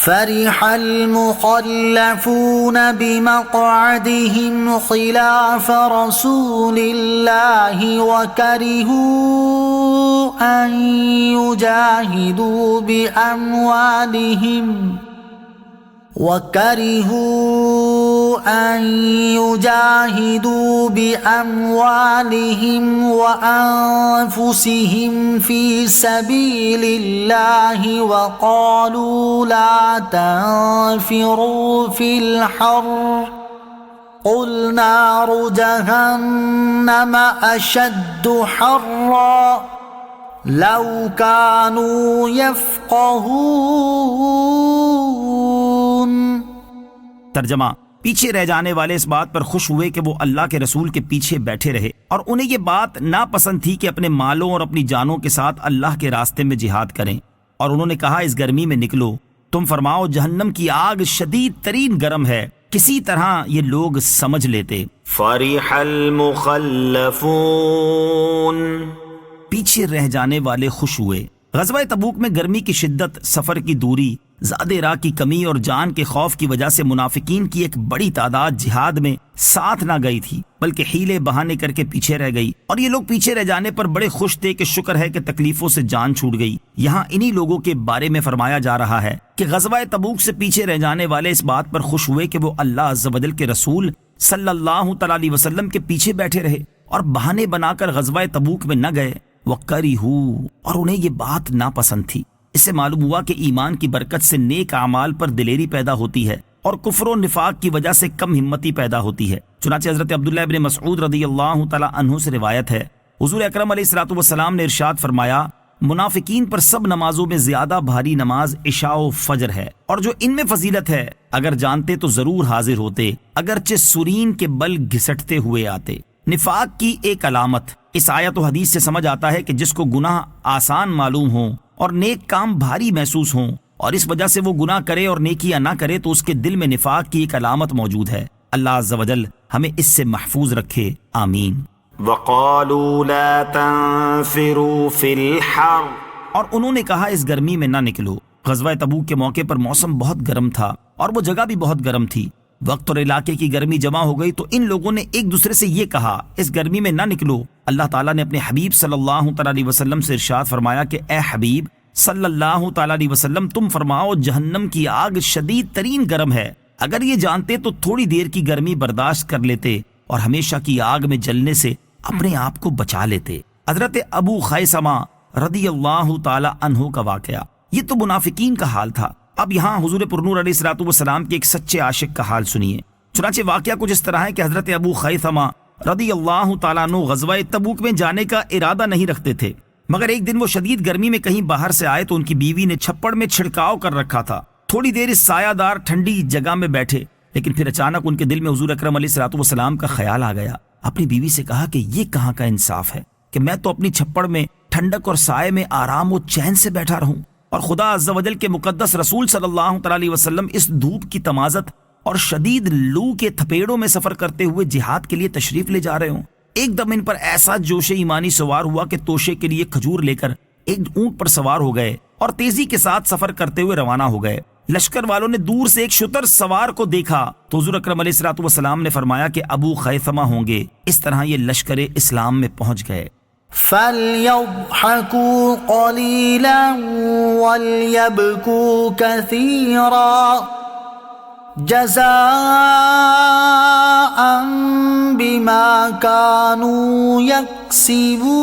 فرح المخلفون بمقعدهم خلاف رسول الله وكرهوا أن يجاهدوا بأموالهم وأنفسهم في سبيل الله وقالوا لا تنفروا في الحر قل نار جهنم أشد حرا لو كانوا يفقهون۔ ترجمہ: پیچھے رہ جانے والے اس بات پر خوش ہوئے کہ وہ اللہ کے رسول کے پیچھے بیٹھے رہے، اور انہیں یہ بات ناپسند تھی کہ اپنے مالوں اور اپنی جانوں کے ساتھ اللہ کے راستے میں جہاد کریں، اور انہوں نے کہا اس گرمی میں نکلو، تم فرماؤ جہنم کی آگ شدید ترین گرم ہے۔ کسی طرح یہ لوگ سمجھ لیتے۔ فرح المخلفون، پیچھے رہ جانے والے خوش ہوئے۔ غزوہ تبوک میں گرمی کی شدت، سفر کی دوری، زیادہ راہ کی کمی اور جان کے خوف کی وجہ سے منافقین کی ایک بڑی تعداد جہاد میں ساتھ نہ گئی تھی، بلکہ حیلے بہانے کر کے پیچھے رہ گئی، اور یہ لوگ پیچھے رہ جانے پر بڑے خوش تھے کہ شکر ہے کہ تکلیفوں سے جان چھوٹ گئی۔ یہاں انہی لوگوں کے بارے میں فرمایا جا رہا ہے کہ غزوہ تبوک سے پیچھے رہ جانے والے اس بات پر خوش ہوئے کہ وہ اللہ عز و جل کے رسول صلی اللہ تعالی علیہ وسلم کے پیچھے بیٹھے رہے اور بہانے بنا کر غزوہ تبوک میں نہ گئے۔ وَكَرِهُوا، اور انہیں یہ بات ناپسند تھی۔ اس سے معلوم ہوا کہ ایمان کی برکت سے نیک اعمال پر دلیری پیدا ہوتی ہے اور کفر و نفاق کی وجہ سے کم ہمتی پیدا ہوتی ہے۔ چنانچہ حضرت عبداللہ ابن مسعود رضی اللہ تعالی عنہ سے روایت ہے، حضور اکرم علیہ الصلوۃ والسلام نے ارشاد فرمایا، منافقین پر سب نمازوں میں زیادہ بھاری نماز عشاء و فجر ہے، اور جو ان میں فضیلت ہے اگر جانتے تو ضرور حاضر ہوتے، اگرچہ سرین کے بل گھسٹتے ہوئے آتے۔ نفاق کی ایک علامت اس آیت و حدیث سے سمجھ آتا ہے کہ جس کو گناہ آسان معلوم ہوں اور نیک کام بھاری محسوس ہوں، اور اس وجہ سے وہ گناہ کرے اور نیکیاں نہ کرے، تو اس کے دل میں نفاق کی ایک علامت موجود ہے۔ اللہ عز و جل ہمیں اس سے محفوظ رکھے، آمین۔ وَقَالُوا لَا تَنفِرُوا فِي الْحَرِّ، اور انہوں نے کہا اس گرمی میں نہ نکلو۔ غزوہ تبوک کے موقع پر موسم بہت گرم تھا اور وہ جگہ بھی بہت گرم تھی۔ وقت اور علاقے کی گرمی جمع ہو گئی تو ان لوگوں نے ایک دوسرے سے یہ کہا اس گرمی میں نہ نکلو۔ اللہ تعالیٰ نے اپنے حبیب صلی اللہ تعالی علیہ وسلم سے ارشاد فرمایا کہ اے حبیب صلی اللہ تعالی علیہ وسلم، تم فرماؤ جہنم کی آگ شدید ترین گرم ہے۔ اگر یہ جانتے تو تھوڑی دیر کی گرمی برداشت کر لیتے اور ہمیشہ کی آگ میں جلنے سے اپنے آپ کو بچا لیتے۔ حضرت ابو خیثمہ رضی اللہ تعالی عنہ کا واقعہ، یہ تو منافقین کا حال تھا۔ اب یہاں حضور پرنور علیہ الصلوۃ والسلام کے ایک سچے عاشق کا حال سنیے۔ چنانچہ واقعہ کچھ اس طرح ہے کہ حضرت ابو خیثمہ رضی اللہ تعالیٰ عنہ غزوہ تبوک میں جانے کا ارادہ نہیں رکھتے تھے، مگر ایک دن وہ شدید گرمی میں کہیں باہر سے آئے تو ان کی بیوی نے چھپڑ میں چھڑکاؤ کر رکھا تھا۔ تھوڑی دیر اس سایہ دار ٹھنڈی جگہ میں بیٹھے، لیکن پھر اچانک ان کے دل میں حضور اکرم علیہ الصلوۃ والسلام کا خیال آ گیا۔ اپنی بیوی سے کہا کہ یہ کہاں کا انصاف ہے کہ میں تو اپنی چھپڑ میں ٹھنڈک اور سائے میں آرام و چین سے بیٹھا رہوں، اور خدا عز و جل کے مقدس رسول صلی اللہ تعالی علیہ وسلم اس دھوپ کی تمازت اور شدید لو کے تھپیڑوں میں سفر کرتے ہوئے جہاد کے لیے تشریف لے جا رہے ہوں۔ ایک دم ان پر ایسا جوش ایمانی سوار ہوا کہ توشے کے لیے کھجور لے کر ایک اونٹ پر سوار ہو گئے اور تیزی کے ساتھ سفر کرتے ہوئے روانہ ہو گئے۔ لشکر والوں نے دور سے ایک شتر سوار کو دیکھا تو حضور اکرم علیہ الصلوۃ والسلام نے فرمایا کہ ابو خیثمہ ہوں گے۔ اس طرح یہ لشکر اسلام میں پہنچ گئے۔ فَلْيَضْحَكُوا قَلِيلًا وَلْيَبْكُوا كَثِيرًا جَزَاءً بِمَا كَانُوا يَكْسِبُونَ۔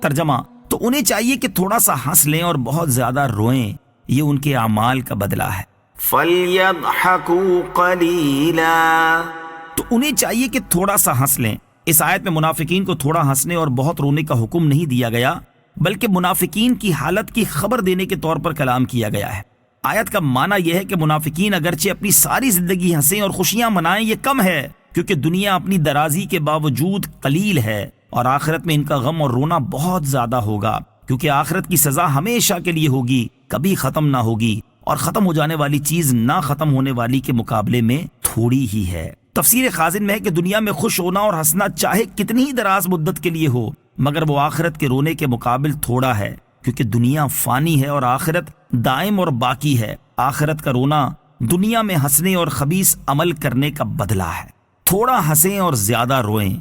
ترجمہ: تو انہیں چاہیے کہ تھوڑا سا ہنس لیں اور بہت زیادہ روئیں، یہ ان کے اعمال کا بدلہ ہے۔ فَلْيَضْحَكُوا قَلِيلًا، تو انہیں چاہیے کہ تھوڑا سا ہنس لیں۔ اس آیت میں منافقین کو تھوڑا ہنسنے اور بہت رونے کا حکم نہیں دیا گیا، بلکہ منافقین کی حالت کی خبر دینے کے طور پر کلام کیا گیا ہے۔ آیت کا معنی یہ ہے کہ منافقین اگرچہ اپنی ساری زندگی ہنسیں اور خوشیاں منائیں، یہ کم ہے، کیونکہ دنیا اپنی درازی کے باوجود قلیل ہے، اور آخرت میں ان کا غم اور رونا بہت زیادہ ہوگا، کیونکہ آخرت کی سزا ہمیشہ کے لیے ہوگی، کبھی ختم نہ ہوگی، اور ختم ہو جانے والی چیز نہ ختم ہونے والی کے مقابلے میں تھوڑی ہی ہے۔ تفسیر خازن میں ہے کہ دنیا میں خوش ہونا اور ہنسنا چاہے کتنی ہی دراز مدت کے لیے ہو، مگر وہ آخرت کے رونے کے مقابل تھوڑا ہے، کیونکہ دنیا فانی ہے اور آخرت دائم اور باقی ہے۔ آخرت کا رونا دنیا میں ہنسنے اور خبیث عمل کرنے کا بدلہ ہے۔ تھوڑا ہنسیں اور زیادہ روئیں۔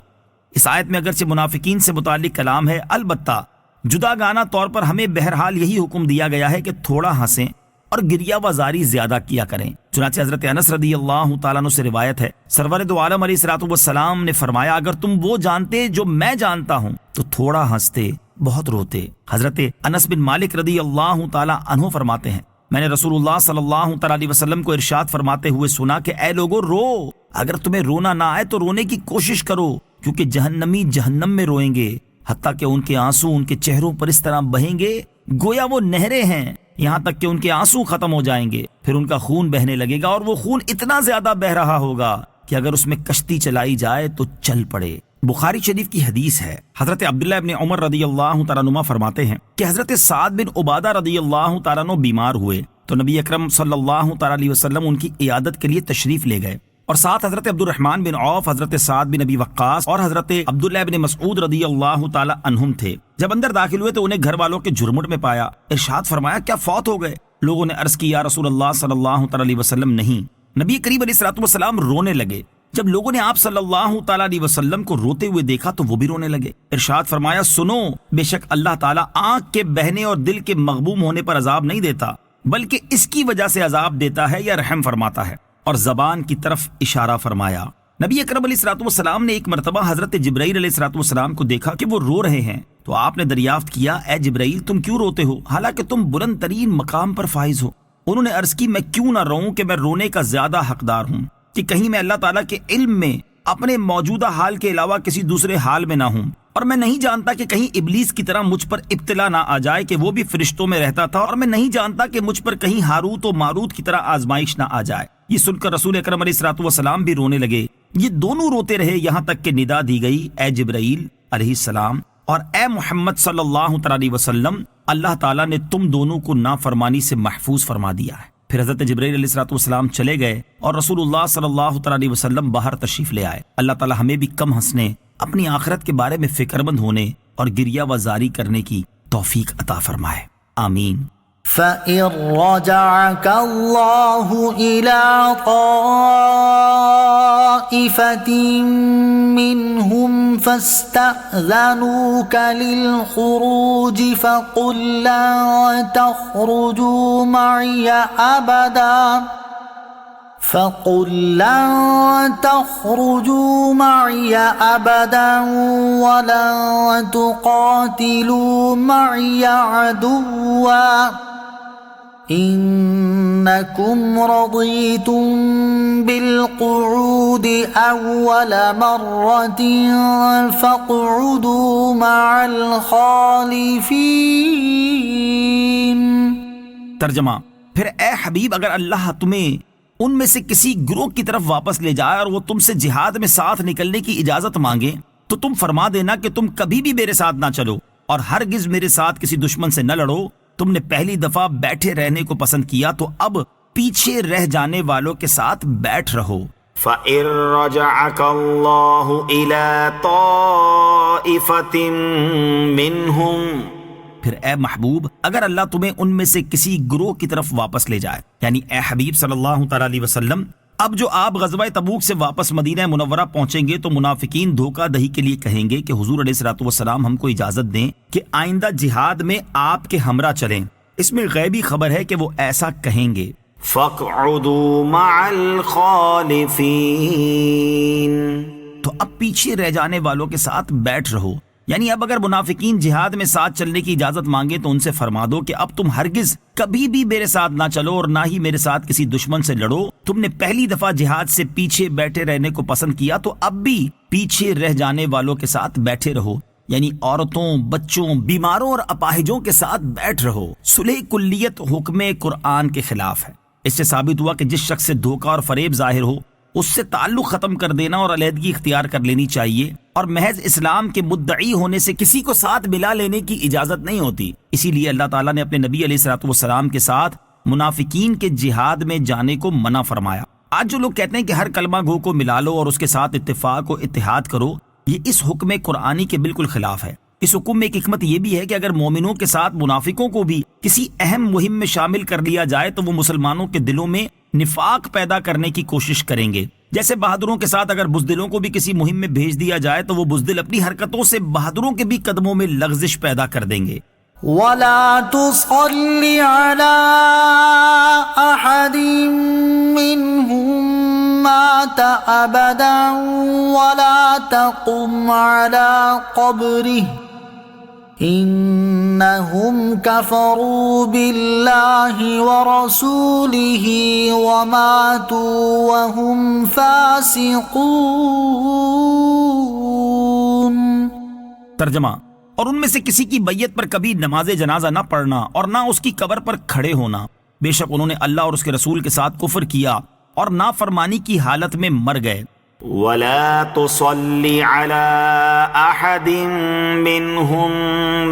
اس آیت میں اگرچہ منافقین سے متعلق کلام ہے، البتہ جداگانہ طور پر ہمیں بہرحال یہی حکم دیا گیا ہے کہ تھوڑا ہنسیں اور گریہ وزاری زیادہ کیا کریں۔ چنانچہ حضرت انس رضی اللہ تعالیٰ عنہ سے روایت ہے، سرور دو عالم علیہ الصلوۃ والسلام نے فرمایا، اگر تم وہ جانتے جو میں جانتا ہوں تو تھوڑا ہنستے بہت روتے۔ حضرت انس بن مالک رضی اللہ تعالیٰ عنہ فرماتے ہیں، میں نے رسول اللہ صلی اللہ تعالیٰ علیہ وسلم کو ارشاد فرماتے ہوئے سنا کہ اے لوگو رو، اگر تمہیں رونا نہ آئے تو رونے کی کوشش کرو، کیونکہ جہنمی جہنم میں روئیں گے، حتیٰ کہ ان کے آنسو ان کے چہروں پر اس طرح بہیں گے گویا وہ نہریں ہیں، یہاں تک کہ ان کے آنسو ختم ہو جائیں گے، پھر ان کا خون بہنے لگے گا، اور وہ خون اتنا زیادہ بہ رہا ہوگا کہ اگر اس میں کشتی چلائی جائے تو چل پڑے۔ بخاری شریف کی حدیث ہے، حضرت عبداللہ ابن عمر رضی اللہ تعالیٰ عنہ فرماتے ہیں کہ حضرت سعد بن عبادہ رضی اللہ تعالیٰ عنہ بیمار ہوئے تو نبی اکرم صلی اللہ تعالیٰ علیہ وسلم ان کی عیادت کے لیے تشریف لے گئے، اور ساتھ حضرت عبد الرحمن بن عوف، حضرت سعد بن ابی وقاص اور حضرت عبداللہ بن مسعود رضی اللہ تعالیٰ عنہم تھے۔ جب اندر داخل ہوئے تو انہیں گھر والوں کے جھرمٹ میں پایا۔ ارشاد فرمایا، کیا فوت ہو گئے؟ لوگوں نے عرض کی، یا رسول اللہ صلی اللہ تعالیٰ علیہ وسلم نہیں۔ نبی کریم علیہ الصلوۃ والسلام رونے لگے۔ جب لوگوں نے آپ صلی اللہ تعالیٰ علیہ وسلم کو روتے ہوئے دیکھا تو وہ بھی رونے لگے۔ ارشاد فرمایا، سنو، بے شک اللہ تعالیٰ آنکھ کے بہنے اور دل کے مغموم ہونے پر عذاب نہیں دیتا، بلکہ اس کی وجہ سے عذاب دیتا ہے یا رحم فرماتا ہے، اور زبان کی طرف اشارہ فرمایا۔ نبی اکرم علیہ الصلوۃ والسلام نے ایک مرتبہ حضرت جبرائیل علیہ الصلوۃ والسلام کو دیکھا کہ وہ رو رہے ہیں، تو آپ نے دریافت کیا، اے جبرائیل تم کیوں روتے ہو حالانکہ تم بلند ترین مقام پر فائز ہو؟ انہوں نے عرض کی، میں کیوں نہ روؤں کہ میں رونے کا زیادہ حقدار ہوں، کہ کہیں میں اللہ تعالیٰ کے علم میں اپنے موجودہ حال کے علاوہ کسی دوسرے حال میں نہ ہوں، اور میں نہیں جانتا کہ کہیں ابلیس کی طرح مجھ پر ابتلا نہ آ جائے کہ وہ بھی فرشتوں میں رہتا تھا، اور میں نہیں جانتا کہ مجھ پر کہیں ہاروت و ماروت کی طرح آزمائش نہ آ جائے۔ یہ سن کر رسول اکرم علیہ الصلوۃ والسلام بھی رونے لگے۔ یہ دونوں روتے رہے یہاں تک کہ ندا دی گئی، اے جبرائیل علیہ السلام اور اے محمد صلی اللہ تعالیٰ علیہ وسلم، اللہ تعالیٰ نے تم دونوں کو نافرمانی سے محفوظ فرما دیا ہے۔ پھر حضرت جبرائیل علیہ الصلوۃ والسلام چلے گئے اور رسول اللہ صلی اللہ تعالیٰ علیہ وسلم باہر تشریف لے آئے۔ اللہ تعالیٰ ہمیں بھی کم ہنسنے، اپنی آخرت کے بارے میں فکر مند ہونے اور گریہ وزاری کرنے کی توفیق عطا فرمائے، آمین۔ فَإِن رَّجَعَكَ اللَّهُ إِلَىٰ طَائِفَةٍ مِّنْهُمْ فَاسْتَأْذَنُوكَ لِلْخُرُوجِ فَقُل لَّن تَخْرُجُوا مَعِيَ أَبَدًا وَلَن تُقَاتِلُوا مَعِيَ عَدُوًّا إِنَّكُمْ رَضِيتُم بِالْقُعُودِ أَوَّلَ مَرَّةٍ فَاقْعُدُوا مَعَ الْخَالِفِينَ۔ ترجمہ، پھر اے حبیب اگر اللہ تمہیں ان میں سے کسی گروہ کی طرف واپس لے جائے اور وہ تم سے جہاد میں ساتھ نکلنے کی اجازت مانگے تو تم فرما دینا کہ تم کبھی بھی میرے ساتھ نہ چلو اور ہرگز میرے ساتھ کسی دشمن سے نہ لڑو۔ تم نے پہلی دفعہ بیٹھے رہنے کو پسند کیا تو اب پیچھے رہ جانے والوں کے ساتھ بیٹھ رہو۔ فَإِن رَّجَعَكَ اللَّهُ إِلَىٰ طَائِفَةٍ مِّنْهُمْ، پھر اے محبوب اگر اللہ تمہیں ان میں سے کسی گروہ کی طرف واپس لے جائے، یعنی اے حبیب صلی اللہ تعالیٰ علیہ وسلم، اب جو آپ غزوہ تبوک سے واپس مدینہ منورہ پہنچیں گے تو منافقین دھوکہ دہی کے لیے کہیں گے کہ حضور علیہ الصلوۃ والسلام ہم کو اجازت دیں کہ آئندہ جہاد میں آپ کے ہمراہ چلیں۔ اس میں غیبی خبر ہے کہ وہ ایسا کہیں گے۔ فَاقْعُدُوا مَعَ الْخَالِفِينَ، تو اب پیچھے رہ جانے والوں کے ساتھ بیٹھ رہو، یعنی اب اگر منافقین جہاد میں ساتھ چلنے کی اجازت مانگے تو ان سے فرما دو کہ اب تم ہرگز کبھی بھی میرے ساتھ نہ چلو اور نہ ہی میرے ساتھ کسی دشمن سے لڑو۔ تم نے پہلی دفعہ جہاد سے پیچھے بیٹھے رہنے کو پسند کیا تو اب بھی پیچھے رہ جانے والوں کے ساتھ بیٹھے رہو، یعنی عورتوں، بچوں، بیماروں اور اپاہجوں کے ساتھ بیٹھ رہو۔ صلح کلیت حکم قرآن کے خلاف ہے۔ اس سے ثابت ہوا کہ جس شخص سے دھوکہ اور فریب ظاہر ہو اس سے تعلق ختم کر دینا اور علیحدگی اختیار کر لینی چاہیے، اور محض اسلام کے مدعی ہونے سے کسی کو ساتھ ملا لینے کی اجازت نہیں ہوتی۔ اسی لیے اللہ تعالیٰ نے اپنے نبی علیہ الصلوۃ والسلام کے ساتھ منافقین کے جہاد میں جانے کو منع فرمایا۔ آج جو لوگ کہتے ہیں کہ ہر کلمہ گو کو ملا لو اور اس کے ساتھ اتفاق و اتحاد کرو، یہ اس حکم قرآنی کے بالکل خلاف ہے۔ اس حکم میں ایک حکمت یہ بھی ہے کہ اگر مومنوں کے ساتھ منافقوں کو بھی کسی اہم مہم میں شامل کر لیا جائے تو وہ مسلمانوں کے دلوں میں نفاق پیدا کرنے کی کوشش کریں گے. جیسے بہادروں کے ساتھ اگر بزدلوں کو بھی کسی مہم میں بھیج دیا جائے تو وہ بزدل اپنی حرکتوں سے بہادروں کے بھی قدموں میں لغزش پیدا کر دیں گے. ولا تصل على أحد منهم مات أبدا ولا تقم على قبره إنهم كفروا بالله ورسوله وماتوا وهم فاسقون. ترجمہ: اور ان میں سے کسی کی بیعت پر کبھی نماز جنازہ نہ پڑھنا اور نہ اس کی قبر پر کھڑے ہونا. بے شک انہوں نے اللہ اور اس کے رسول کے ساتھ کفر کیا اور نافرمانی کی حالت میں مر گئے. ولا تصل على أحد منهم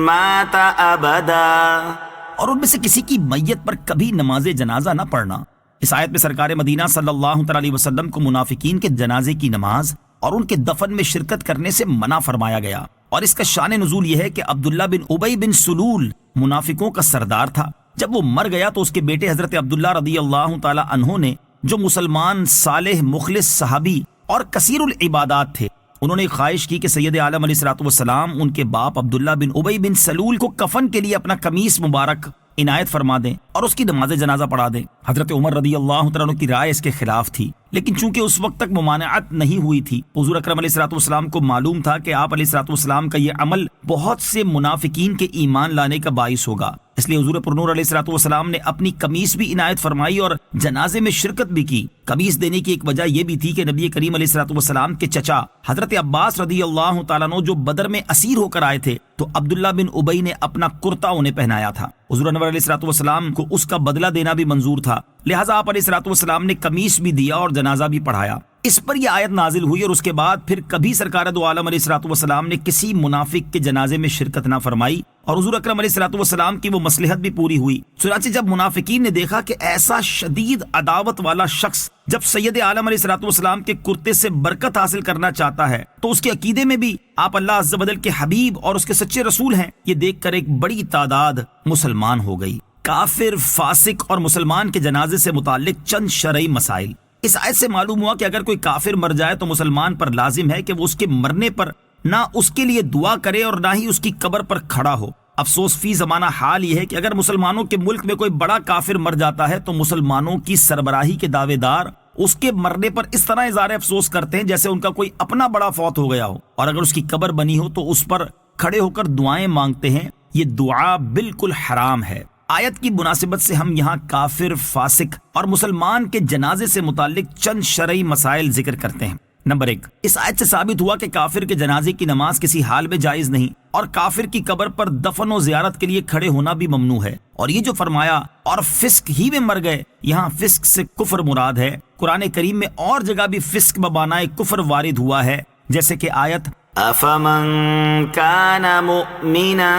مات أبدا. اور ان میں سے کسی کی میت پر کبھی نماز جنازہ نہ پڑھنا. اس آیت میں سرکار مدینہ صلی اللہ علیہ وسلم کو منافقین کے جنازے کی نماز اور ان کے دفن میں شرکت کرنے سے منع فرمایا گیا. اور اس کا شان نزول یہ ہے کہ عبداللہ بن ابی بن سلول منافقوں کا سردار تھا. جب وہ مر گیا تو اس کے بیٹے حضرت عبداللہ رضی اللہ تعالی عنہ نے، جو مسلمان صالح مخلص صحابی اور کثیر العبادات تھے، انہوں نے خواہش کی کہ سید عالم علیہ الصلوۃ والسلام ان کے باپ عبداللہ بن ابی بن سلول کو کفن کے لیے اپنا قمیص مبارک عنایت فرما دیں اور اس کی نماز جنازہ پڑھا دیں. حضرت عمر رضی اللہ تعالیٰ عنہ کی رائے اس کے خلاف تھی، لیکن چونکہ اس وقت تک ممانعت نہیں ہوئی تھی، حضور اکرم علیہ الصلوۃ والسلام کو معلوم تھا کہ آپ علیہ الصلوۃ والسلام کا یہ عمل بہت سے منافقین کے ایمان لانے کا باعث ہوگا. اس لیے حضور پرنور علیہ الصلوۃ والسلام نے اپنی قمیص بھی عنایت فرمائی اور جنازے میں شرکت بھی کی. قمیص دینے کی ایک وجہ یہ بھی تھی کہ نبی کریم علیہ الصلوۃ والسلام کے چچا حضرت عباس رضی اللہ تعالیٰ عنہ جو بدر میں اسیر ہو کر آئے تھے، تو عبداللہ بن ابی نے اپنا کرتا انہیں پہنایا تھا. حضور انور علیہ الصلوۃ والسلام کو اس کا بدلہ دینا بھی منظور تھا، لہٰذا آپ علیہ الصلوۃ والسلام نے قمیص بھی دیا اور جنازہ بھی پڑھایا. اس پر یہ آیت نازل ہوئی اور اس کے بعد پھر کبھی سرکار دو عالم علیہ الصلوۃ والسلام نے کسی منافق کے جنازے میں شرکت نہ فرمائی اور حضور اکرم علیہ الصلوۃ والسلام کی وہ مصلحت بھی پوری ہوئی. چنانچہ جب منافقین نے دیکھا کہ ایسا شدید عداوت والا شخص جب سید عالم علیہ الصلوۃ والسلام کے کرتے سے برکت حاصل کرنا چاہتا ہے تو اس کے عقیدے میں بھی آپ اللہ عز و جل کے حبیب اور اس کے سچے رسول ہیں، یہ دیکھ کر ایک بڑی تعداد مسلمان ہو گئی. کافر، فاسق اور مسلمان کے جنازے سے متعلق چند شرعی مسائل. اس آیت سے معلوم ہوا کہ اگر کوئی کافر مر جائے تو مسلمان پر لازم ہے کہ وہ اس کے مرنے پر نہ اس کے لیے دعا کرے اور نہ ہی اس کی قبر پر کھڑا ہو. افسوس فی زمانہ حال یہ ہے کہ اگر مسلمانوں کے ملک میں کوئی بڑا کافر مر جاتا ہے تو مسلمانوں کی سربراہی کے دعوے دار اس کے مرنے پر اس طرح اظہار افسوس کرتے ہیں جیسے ان کا کوئی اپنا بڑا فوت ہو گیا ہو، اور اگر اس کی قبر بنی ہو تو اس پر کھڑے ہو کر دعائیں مانگتے ہیں. یہ دعا بالکل حرام ہے. آیت کی مناسبت سے ہم یہاں کافر، فاسق اور مسلمان کے جنازے سے متعلق چند شرعی مسائل ذکر کرتے ہیں. نمبر 1، اس آیت سے ثابت ہوا کہ کافر کے جنازے کی نماز کسی حال میں جائز نہیں اور کافر کی قبر پر دفن و زیارت کے لیے کھڑے ہونا بھی ممنوع ہے. اور یہ جو فرمایا اور فسق ہی میں مر گئے، یہاں فسق سے کفر مراد ہے. قرآن کریم میں اور جگہ بھی فسق بمعنی کفر وارد ہوا ہے، جیسے کہ آیت أفمن كان مؤمنا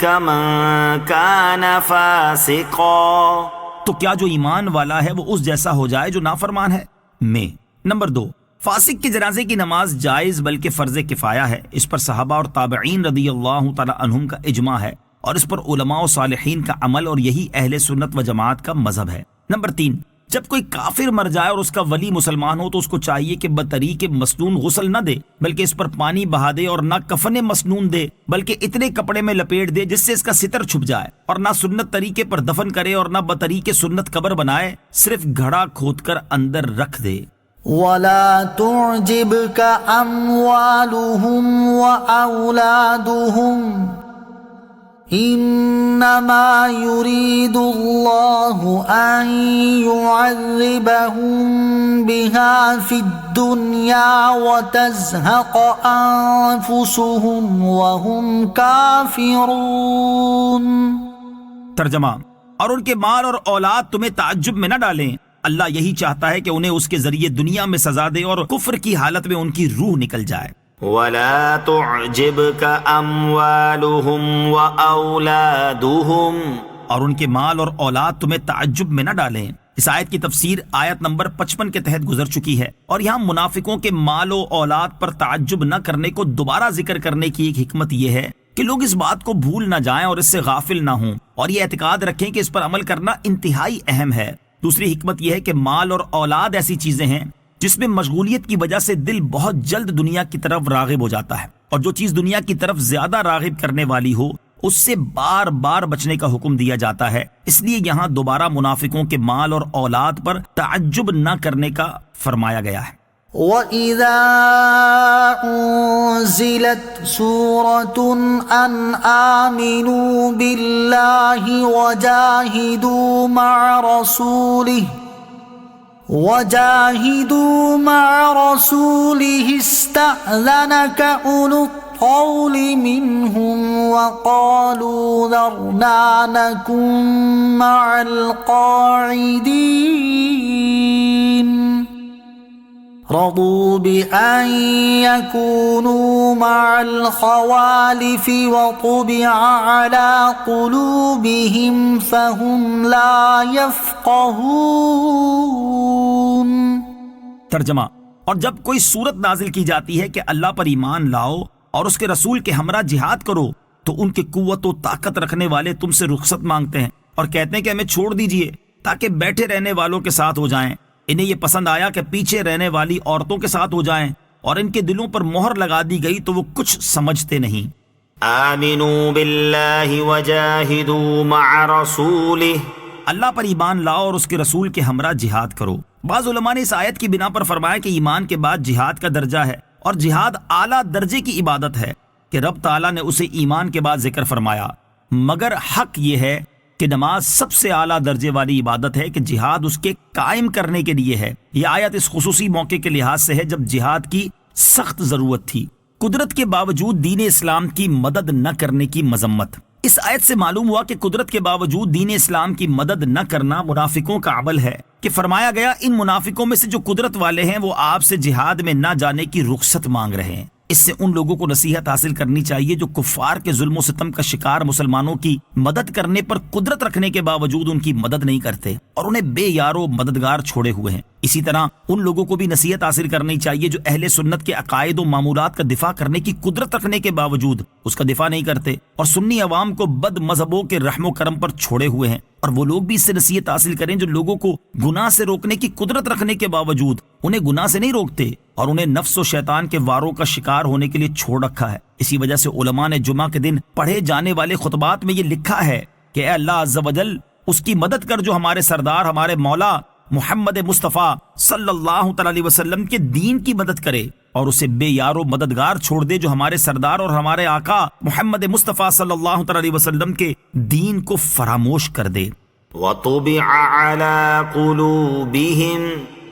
كمن كان فاسقا. تو کیا جو ایمان والا ہے وہ اس جیسا ہو جائے جو نافرمان ہے میں. نمبر 2، فاسق کے جنازے کی نماز جائز بلکہ فرض کفایہ ہے. اس پر صحابہ اور تابعین رضی اللہ تعالی عنہم کا اجماع ہے اور اس پر علماء و صالحین کا عمل، اور یہی اہل سنت و جماعت کا مذہب ہے. نمبر 3، جب کوئی کافر مر جائے اور اس کا ولی مسلمان ہو تو اس کو چاہیے کہ بطریق مسنون غسل نہ دے بلکہ اس پر پانی بہا دے، اور نہ کفن مسنون دے بلکہ اتنے کپڑے میں لپیٹ دے جس سے اس کا ستر چھپ جائے، اور نہ سنت طریقے پر دفن کرے اور نہ بطریق سنت قبر بنائے، صرف گھڑا کھود کر اندر رکھ دے. ولا تعجبك أموالهم وأولادهم إنما يريد الله أن يعذبهم بها في الدنيا وتزهق أنفسهم وهم كافرون. ترجمہ، اور ان کے مال اور اولاد تمہیں تعجب میں نہ ڈالیں، اللہ یہی چاہتا ہے کہ انہیں اس کے ذریعے دنیا میں سزا دے اور کفر کی حالت میں ان کی روح نکل جائے. ولا تعجبك أموالهم وأولادهم. اور ان کے مال اور اولاد تمہیں تعجب میں نہ ڈالیں. اس آیت کی تفسیر آیت نمبر 55 کے تحت گزر چکی ہے، اور یہاں منافقوں کے مال و اولاد پر تعجب نہ کرنے کو دوبارہ ذکر کرنے کی ایک حکمت یہ ہے کہ لوگ اس بات کو بھول نہ جائیں اور اس سے غافل نہ ہوں اور یہ اعتقاد رکھیں کہ اس پر عمل کرنا انتہائی اہم ہے۔ دوسری حکمت یہ ہے کہ مال اور اولاد ایسی چیزیں ہیں جس میں مشغولیت کی وجہ سے دل بہت جلد دنیا کی طرف راغب ہو جاتا ہے، اور جو چیز دنیا کی طرف زیادہ راغب کرنے والی ہو اس سے بار بار بچنے کا حکم دیا جاتا ہے۔ اس لیے یہاں دوبارہ منافقوں کے مال اور اولاد پر تعجب نہ کرنے کا فرمایا گیا ہے۔ وَإِذَا أُنزِلَتْ سُورَةٌ أَنْ آمِنُوا بِاللَّهِ وَجَاهِدُوا مَعَ رَسُولِهِ اسْتَأْذَنَكَ أُولُو الطَّوْلِ مِنْهُمْ وَقَالُوا ذَرْنَا نَكُن مَّعَ الْقَاعِدِينَ رضوا بأن يكونوا مع الخوالف وطبع على قلوبهم فهم لا يفقهون۔ ترجمہ، اور جب کوئی صورت نازل کی جاتی ہے کہ اللہ پر ایمان لاؤ اور اس کے رسول کے ہمراہ جہاد کرو تو ان کے قوت و طاقت رکھنے والے تم سے رخصت مانگتے ہیں اور کہتے ہیں کہ ہمیں چھوڑ دیجئے تاکہ بیٹھے رہنے والوں کے ساتھ ہو جائیں۔ انہیں یہ پسند آیا کہ پیچھے رہنے والی عورتوں کے ساتھ ہو جائیں، اور ان کے دلوں پر مہر لگا دی گئی تو وہ کچھ سمجھتے نہیں۔ آمنوا باللہ وجاہدوا مع رسولہ، اللہ پر ایمان لاؤ اور اس کے رسول کے ہمراہ جہاد کرو۔ بعض علماء نے اس آیت کی بنا پر فرمایا کہ ایمان کے بعد جہاد کا درجہ ہے، اور جہاد اعلیٰ درجے کی عبادت ہے کہ رب تعالیٰ نے اسے ایمان کے بعد ذکر فرمایا، مگر حق یہ ہے کہ نماز سب سے اعلیٰ درجے والی عبادت ہے کہ جہاد اس کے قائم کرنے کے لیے ہے۔ یہ آیت اس خصوصی موقع کے لحاظ سے ہے جب جہاد کی سخت ضرورت تھی۔ قدرت کے باوجود دین اسلام کی مدد نہ کرنے کی مذمت۔ اس آیت سے معلوم ہوا کہ قدرت کے باوجود دین اسلام کی مدد نہ کرنا منافقوں کا عمل ہے، کہ فرمایا گیا ان منافقوں میں سے جو قدرت والے ہیں وہ آپ سے جہاد میں نہ جانے کی رخصت مانگ رہے ہیں۔ اس سے ان لوگوں کو نصیحت حاصل کرنی چاہیے جو کفار کے ظلم و ستم کا شکار مسلمانوں کی مدد کرنے پر قدرت رکھنے کے باوجود ان کی مدد نہیں کرتے اور انہیں بے یار و مددگار چھوڑے ہوئے ہیں۔ اسی طرح ان لوگوں کو بھی نصیحت حاصل کرنی چاہیے جو اہل سنت کے عقائد و معمولات کا دفاع کرنے کی قدرت رکھنے کے باوجود اس کا دفاع نہیں کرتے اور سنی عوام کو بد مذہبوں کے رحم و کرم پر چھوڑے ہوئے ہیں۔ اور وہ لوگ بھی اس سے نصیحت حاصل کریں جو لوگوں کو گناہ سے روکنے کی قدرت رکھنے کے باوجود انہیں گناہ سے نہیں روکتے اور انہیں نفس و شیطان کے واروں کا شکار ہونے کے لیے چھوڑ رکھا ہے۔ اسی وجہ سے علماء نے جمعہ کے دن پڑھے جانے والے خطبات میں یہ لکھا ہے کہ اے اللہ عز و جل اس کی مدد کر جو ہمارے سردار ہمارے مولا محمد مصطفیٰ صلی اللہ تعالی علیہ وسلم کے دین کی مدد کرے، اور اسے بے یار و مددگار چھوڑ دے جو ہمارے سردار اور ہمارے آقا محمد مصطفیٰ صلی اللہ تعالی علیہ وسلم کے دین کو فراموش کر دے۔ وَطُبِعَ عَلَى قُلُوبِهِمْ،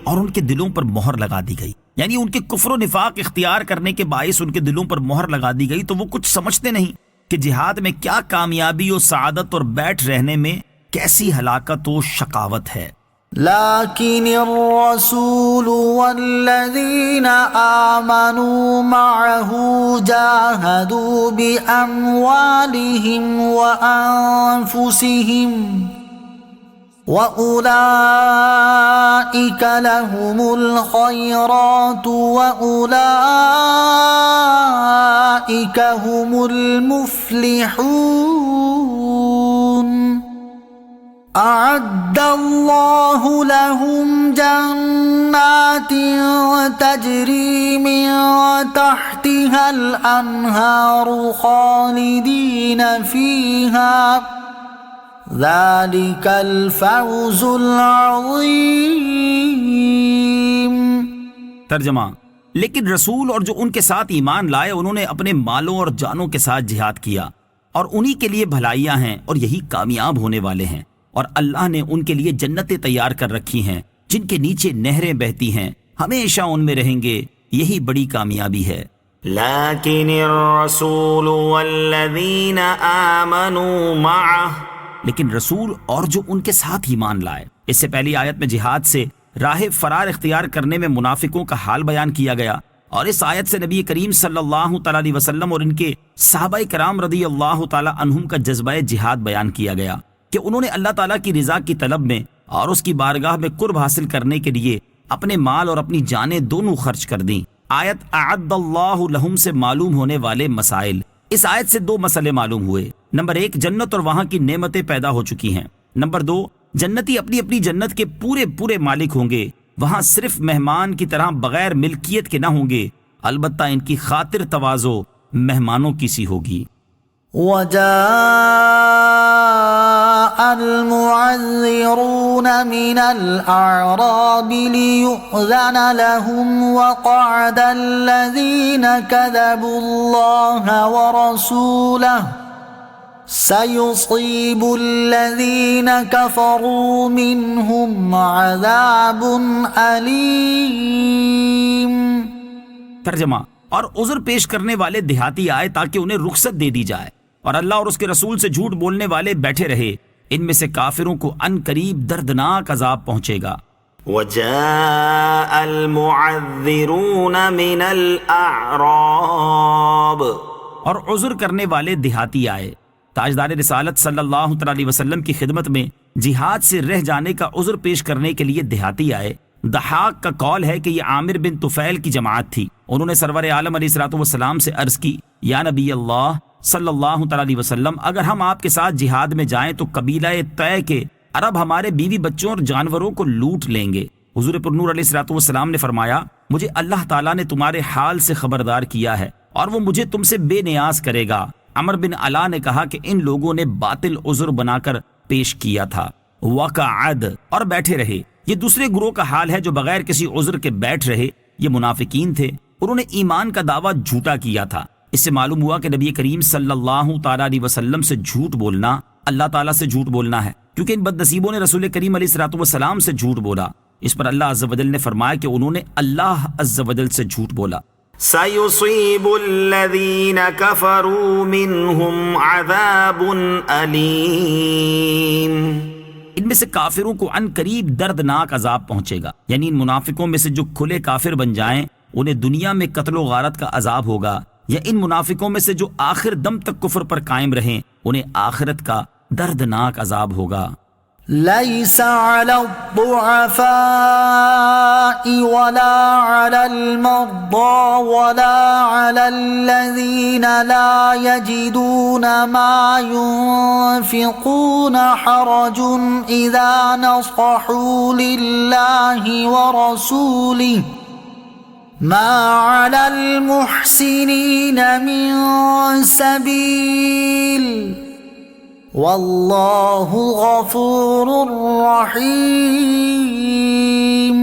اور ان کے دلوں پر مہر لگا دی گئی، یعنی ان کے کفر و نفاق اختیار کرنے کے باعث ان کے دلوں پر مہر لگا دی گئی تو وہ کچھ سمجھتے نہیں کہ جہاد میں کیا کامیابی و سعادت اور بیٹھ رہنے میں کیسی ہلاکت و شقاوت ہے۔ لكن الرسول والذين آمنوا معه جاهدوا بأموالهم وأنفسهم وأولئك لهم الخيرات وأولئك هم المفلحون۔ أعد الله لهم جنات تجري من تحتها الأنهار خالدين فيها ذلك الفوز العظيم۔ ترجمہ، لیکن رسول اور جو ان کے ساتھ ایمان لائے انہوں نے اپنے مالوں اور جانوں کے ساتھ جہاد کیا، اور انہی کے لیے بھلائیاں ہیں اور یہی کامیاب ہونے والے ہیں، اور اللہ نے ان کے لیے جنتیں تیار کر رکھی ہیں جن کے نیچے نہریں بہتی ہیں، ہمیشہ ان میں رہیں گے، یہی بڑی کامیابی ہے۔ لیکن الرسول والذین آمنوا معه، لیکن رسول اور جو ان کے ساتھ ایمان لائے۔ اس سے پہلی آیت میں جہاد سے راہ فرار اختیار کرنے میں منافقوں کا حال بیان کیا گیا، اور اس آیت سے نبی کریم صلی اللہ تعالی علیہ وسلم اور ان کے صحابہ کرام رضی اللہ تعالی عنہم کا جذبہ جہاد بیان کیا گیا کہ انہوں نے اللہ تعالیٰ کی رضا کی طلب میں اور اس کی بارگاہ میں قرب حاصل کرنے کے لیے اپنے مال اور اپنی جانیں دونوں خرچ کر دیں۔ آیت اعد اللہ لہم سے معلوم ہونے والے مسائل اس آیت سے دو مسئلے معلوم ہوئے۔ نمبر ایک، جنت اور وہاں کی نعمتیں پیدا ہو چکی ہیں۔ نمبر دو، جنتی اپنی اپنی جنت کے پورے پورے مالک ہوں گے، وہاں صرف مہمان کی طرح بغیر ملکیت کے نہ ہوں گے، البتہ ان کی خاطر تواضع مہمانوں کی سی ہوگی۔ وجاء المعذرون من الأعراب ليؤذن لهم وقعد الذين كذبوا الله ورسوله سيصيب الذين كفروا منهم عذاب أليم۔ ترجمہ، اور عذر پیش کرنے والے دیہاتی آئے تاکہ انہیں رخصت دے دی جائے، اور اللہ اور اس کے رسول سے جھوٹ بولنے والے بیٹھے رہے، ان میں سے کافروں کو ان قریب دردناک عذاب پہنچے گا۔ وجاء المعذرون من الأعراب، اور عذر کرنے والے دیہاتی آئے۔ تاجدار رسالت صلی اللہ علیہ وسلم کی خدمت میں جہاد سے رہ جانے کا عذر پیش کرنے کے لیے دیہاتی آئے۔ ضحاک کا قول ہے کہ یہ عامر بن طفیل کی جماعت تھی۔ انہوں نے سرور عالم علیہ الصلوۃ والسلام سے عرض کی، یا نبی اللہ صلی اللہ علیہ وسلم، اگر ہم آپ کے ساتھ جہاد میں جائیں تو قبیلہ طے کے عرب ہمارے بیوی بچوں اور جانوروں کو لوٹ لیں گے۔ حضور پر نور علیہ الصلوۃ والسلام نے فرمایا، مجھے اللہ تعالیٰ نے تمہارے حال سے خبردار کیا ہے اور وہ مجھے تم سے بے نیاز کرے گا۔ عمر بن علا نے کہا کہ ان لوگوں نے باطل عذر بنا کر پیش کیا تھا۔ وقعد، اور بیٹھے رہے، یہ دوسرے گروہ کا حال ہے جو بغیر کسی عذر کے بیٹھ رہے۔ یہ منافقین تھے، انہوں نے ایمان کا دعویٰ جھوٹا کیا تھا۔ اس سے معلوم ہوا کہ نبی کریم صلی اللہ تعالیٰ علیہ وسلم سے جھوٹ بولنا اللہ تعالیٰ سے جھوٹ بولنا ہے، کیونکہ ان بد نصیبوں نے رسول کریم علیہ الصلوۃ والسلام سے جھوٹ بولا۔ اس پر اللہ عز و جل نے فرمایا کہ انہوں نے اللہ عز و جل سے جھوٹ بولا۔ سيصيب الذين كفروا منهم عذاب أليم، ان میں سے کافروں کو ان قریب دردناک عذاب پہنچے گا، یعنی ان منافقوں میں سے جو کھلے کافر بن جائیں انہیں دنیا میں قتل و غارت کا عذاب ہوگا، یا ان منافقوں میں سے جو آخر دم تک کفر پر قائم رہیں انہیں آخرت کا دردناک عذاب ہوگا۔ ليس على الضعفاء ولا على المرضى ولا على الذين لا يجدون ما ينفقون حرج إذا نصحوا لله ورسوله ما على المحسنين من سبيل واللہ غفور رحیم۔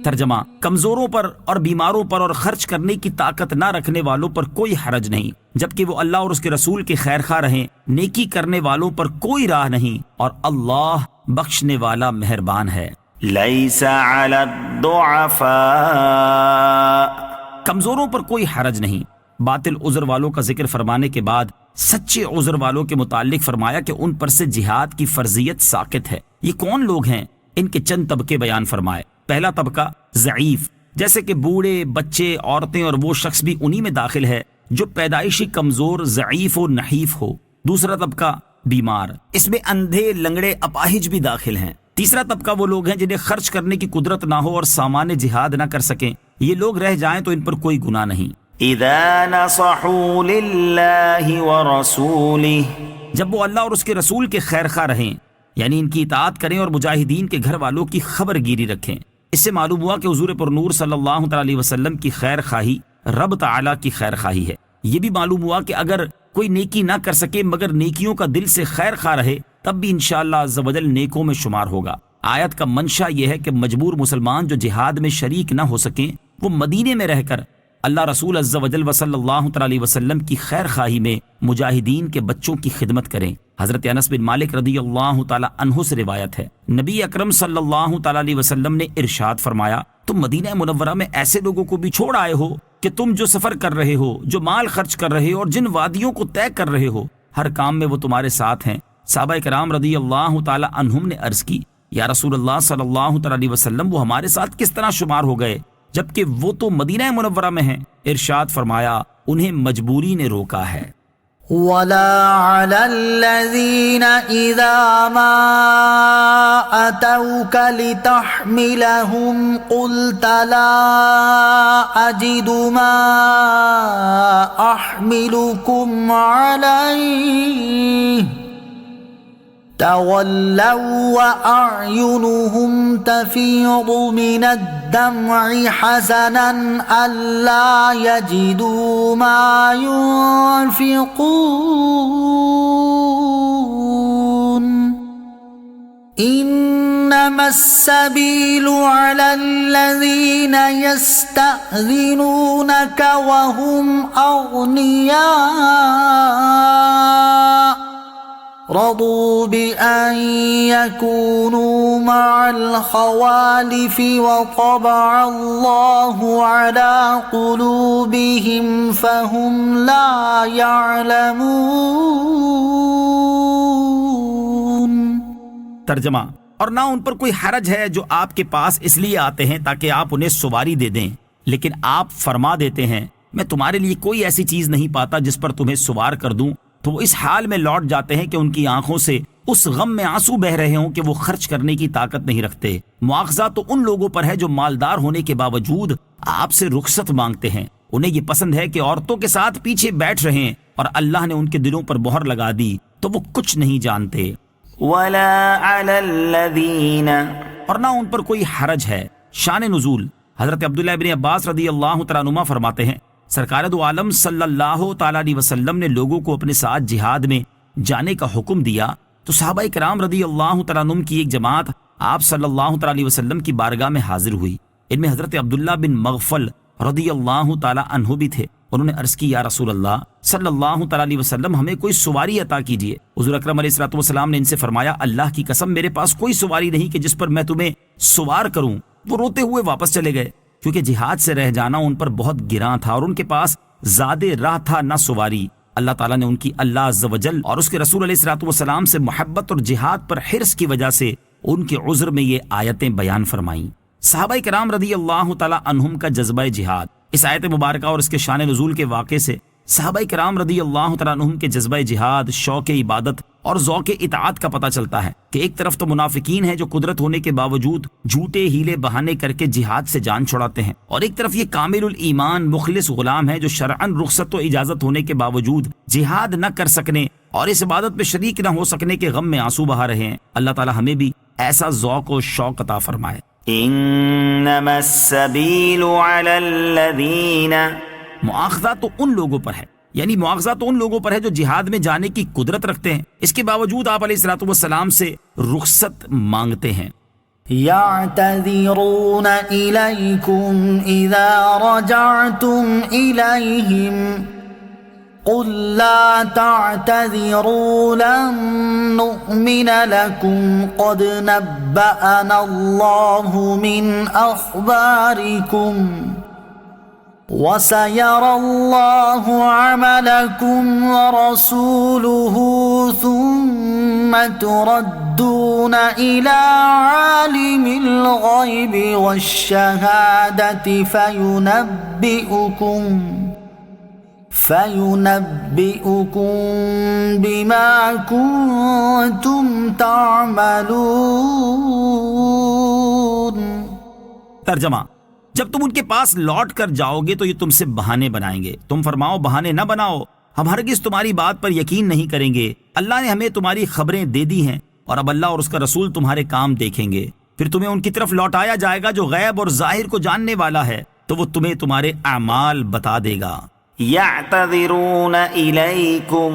ترجمہ، کمزوروں پر اور بیماروں پر اور خرچ کرنے کی طاقت نہ رکھنے والوں پر کوئی حرج نہیں، جبکہ وہ اللہ اور اس کے رسول کے خیر خواہ رہیں۔ نیکی کرنے والوں پر کوئی راہ نہیں، اور اللہ بخشنے والا مہربان ہے۔ ليس على الضعفاء، کمزوروں پر کوئی حرج نہیں۔ باطل عذر والوں کا ذکر فرمانے کے بعد سچے عذر والوں کے متعلق فرمایا کہ ان پر سے جہاد کی فرضیت ساقط ہے۔ یہ کون لوگ ہیں؟ ان کے چند طبقے بیان فرمائے۔ پہلا طبقہ ضعیف، جیسے کہ بوڑھے، بچے، عورتیں، اور وہ شخص بھی انہی میں داخل ہے جو پیدائشی کمزور، ضعیف و نحیف ہو۔ دوسرا طبقہ بیمار، اس میں اندھے، لنگڑے، اپاہج بھی داخل ہیں۔ تیسرا طبقہ وہ لوگ ہیں جنہیں خرچ کرنے کی قدرت نہ ہو اور سامان جہاد نہ کر سکیں، یہ لوگ رہ جائیں تو ان پر کوئی گناہ نہیں۔ اذا نصحوا للہ ورسولہ، جب وہ اللہ اور اس کے رسول کے خیر خواہ رہیں، یعنی ان کی اطاعت کریں اور مجاہدین کے گھر والوں کی خبر گیری رکھیں۔ اس سے معلوم ہوا کہ حضور پر نور صلی اللہ علیہ وسلم کی خیر خواہی رب تعالیٰ کی خیر خواہی ہے۔ یہ بھی معلوم ہوا کہ اگر کوئی نیکی نہ کر سکے مگر نیکیوں کا دل سے خیر خواہ رہے تب بھی انشاءاللہ عز و جل نیکوں میں شمار ہوگا۔ آیت کا منشا یہ ہے کہ مجبور مسلمان جو جہاد میں شریک نہ ہو سکیں وہ مدینے میں رہ کر اللہ رسول عز و جل صلی اللہ علیہ وسلم کی خیر خواہی میں مجاہدین کے بچوں کی خدمت کریں۔ حضرت انس بن مالک رضی اللہ تعالی عنہ سے روایت ہے، نبی اکرم صلی اللہ تعالی علیہ وسلم نے ارشاد فرمایا، تم مدینہ منورہ میں ایسے لوگوں کو بھی چھوڑ آئے ہو کہ تم جو سفر کر رہے ہو، جو مال خرچ کر رہے ہو اور جن وادیوں کو طے کر رہے ہو، ہر کام میں وہ تمہارے ساتھ ہیں۔ صحابہ کرام رضی اللہ تعالی عنہم نے عرض کی، یا رسول اللہ صلی اللہ تعالی علیہ وسلم وہ ہمارے ساتھ کس طرح شمار ہو گئے جبکہ وہ تو مدینہ منورہ میں ہیں؟ ارشاد فرمایا، انہیں مجبوری نے روکا ہے۔ وَلَا عَلَى الَّذِينَ إِذَا مَا أتوك لتحملهم قلت لا أجد ما أحملكم عليه تولوا وأعينهم تفيض من الدمع حزنا ألا يجدوا ما ينفقون إنما السبيل على الذين يستأذنونك وهم أغنياء رضوا بأن يكونوا مع الخوالف وطبع الله على قلوبهم فهم لا يعلمون. ترجمہ: اور نہ ان پر کوئی حرج ہے جو آپ کے پاس اس لیے آتے ہیں تاکہ آپ انہیں سواری دے دیں، لیکن آپ فرما دیتے ہیں میں تمہارے لیے کوئی ایسی چیز نہیں پاتا جس پر تمہیں سوار کر دوں، تو وہ اس حال میں لوٹ جاتے ہیں کہ ان کی آنکھوں سے اس غم میں آنسو بہ رہے ہوں کہ وہ خرچ کرنے کی طاقت نہیں رکھتے. مواخذہ تو ان لوگوں پر ہے جو مالدار ہونے کے باوجود آپ سے رخصت مانگتے ہیں. انہیں یہ پسند ہے کہ عورتوں کے ساتھ پیچھے بیٹھ رہیں، اور اللہ نے ان کے دلوں پر مہر لگا دی تو وہ کچھ نہیں جانتے. ولا على الذين اور نہ ان پر کوئی حرج ہے. شان نزول: حضرت عبداللہ ابن عباس رضی اللہ تعالیٰ عنہما فرماتے ہیں سرکار دو عالم صلی اللہ تعالیٰ علیہ وسلم نے لوگوں کو اپنے ساتھ جہاد میں جانے کا حکم دیا تو صحابہ کرام رضی اللہ تعالیٰ عنہم کی ایک جماعت آپ صلی اللہ تعالیٰ علیہ وسلم کی بارگاہ میں حاضر ہوئی. ان میں حضرت عبداللہ بن مغفل رضی اللہ تعالیٰ عنہ بھی تھے. انہوں نے عرض کی یا رسول اللہ صلی اللہ تعالیٰ علیہ وسلم ہمیں کوئی سواری عطا کیجیے. حضور اکرم علیہ الصلوۃ والسلام نے ان سے فرمایا اللہ کی قسم میرے پاس کوئی سواری نہیں کہ جس پر میں تمہیں سوار کروں. وہ روتے ہوئے واپس چلے گئے کیونکہ جہاد سے رہ جانا ان پر بہت گراں تھا اور ان کے پاس زیادہ راہ تھا نہ سواری. اللہ تعالیٰ نے ان کی اللہ عز و جل اور اس کے رسول علیہ الصلوۃ والسلام سے محبت اور جہاد پر حرص کی وجہ سے ان کے عذر میں یہ آیتیں بیان فرمائیں. صحابہ کرام رضی اللہ تعالیٰ عنہم کا جذبہ جہاد. اس آیت مبارکہ اور اس کے شان نزول کے واقعے سے صحابہ کرام رضی اللہ تعالیٰ عنہم کے جذبہ جہاد، شوق عبادت اور ذوق اطاعت کا پتہ چلتا ہے کہ ایک طرف تو منافقین ہیں جو قدرت ہونے کے باوجود جھوٹے ہیلے بہانے کر کے جہاد سے جان چھڑاتے ہیں، اور ایک طرف یہ کامل الایمان مخلص غلام ہے جو شرعاً رخصت و اجازت ہونے کے باوجود جہاد نہ کر سکنے اور اس عبادت میں شریک نہ ہو سکنے کے غم میں آنسو بہا رہے ہیں. اللہ تعالیٰ ہمیں بھی ایسا ذوق و شوق عطا فرمائے. انما السبیل علی الذین مواخذہ تو ان لوگوں پر ہے، یعنی مواخذہ تو ان لوگوں پر ہے جو جہاد میں جانے کی قدرت رکھتے ہیں، اس کے باوجود آپ علیہ الصلوۃ والسلام سے رخصت مانگتے ہیں. يعتذرون إليكم إذا رجعتم إليهم قل لا تعتذروا لن نؤمن لكم قد نبأنا الله من أخباركم وسيرى الله عملكم ورسوله ثم تردون إلى عالم الغيب والشهادة فينبئكم بما كنتم تعملون. ترجمہ: جب تم ان کے پاس لوٹ کر جاؤ گے تو یہ تم سے بہانے بنائیں گے. تم فرماؤ بہانے نہ بناؤ، ہم ہرگز تمہاری بات پر یقین نہیں کریں گے. اللہ نے ہمیں تمہاری خبریں دے دی ہیں اور اب اللہ اور اس کا رسول تمہارے کام دیکھیں گے. پھر تمہیں ان کی طرف لوٹایا جائے گا جو غیب اور ظاہر کو جاننے والا ہے، تو وہ تمہیں تمہارے اعمال بتا دے گا. یعتذرون الیکم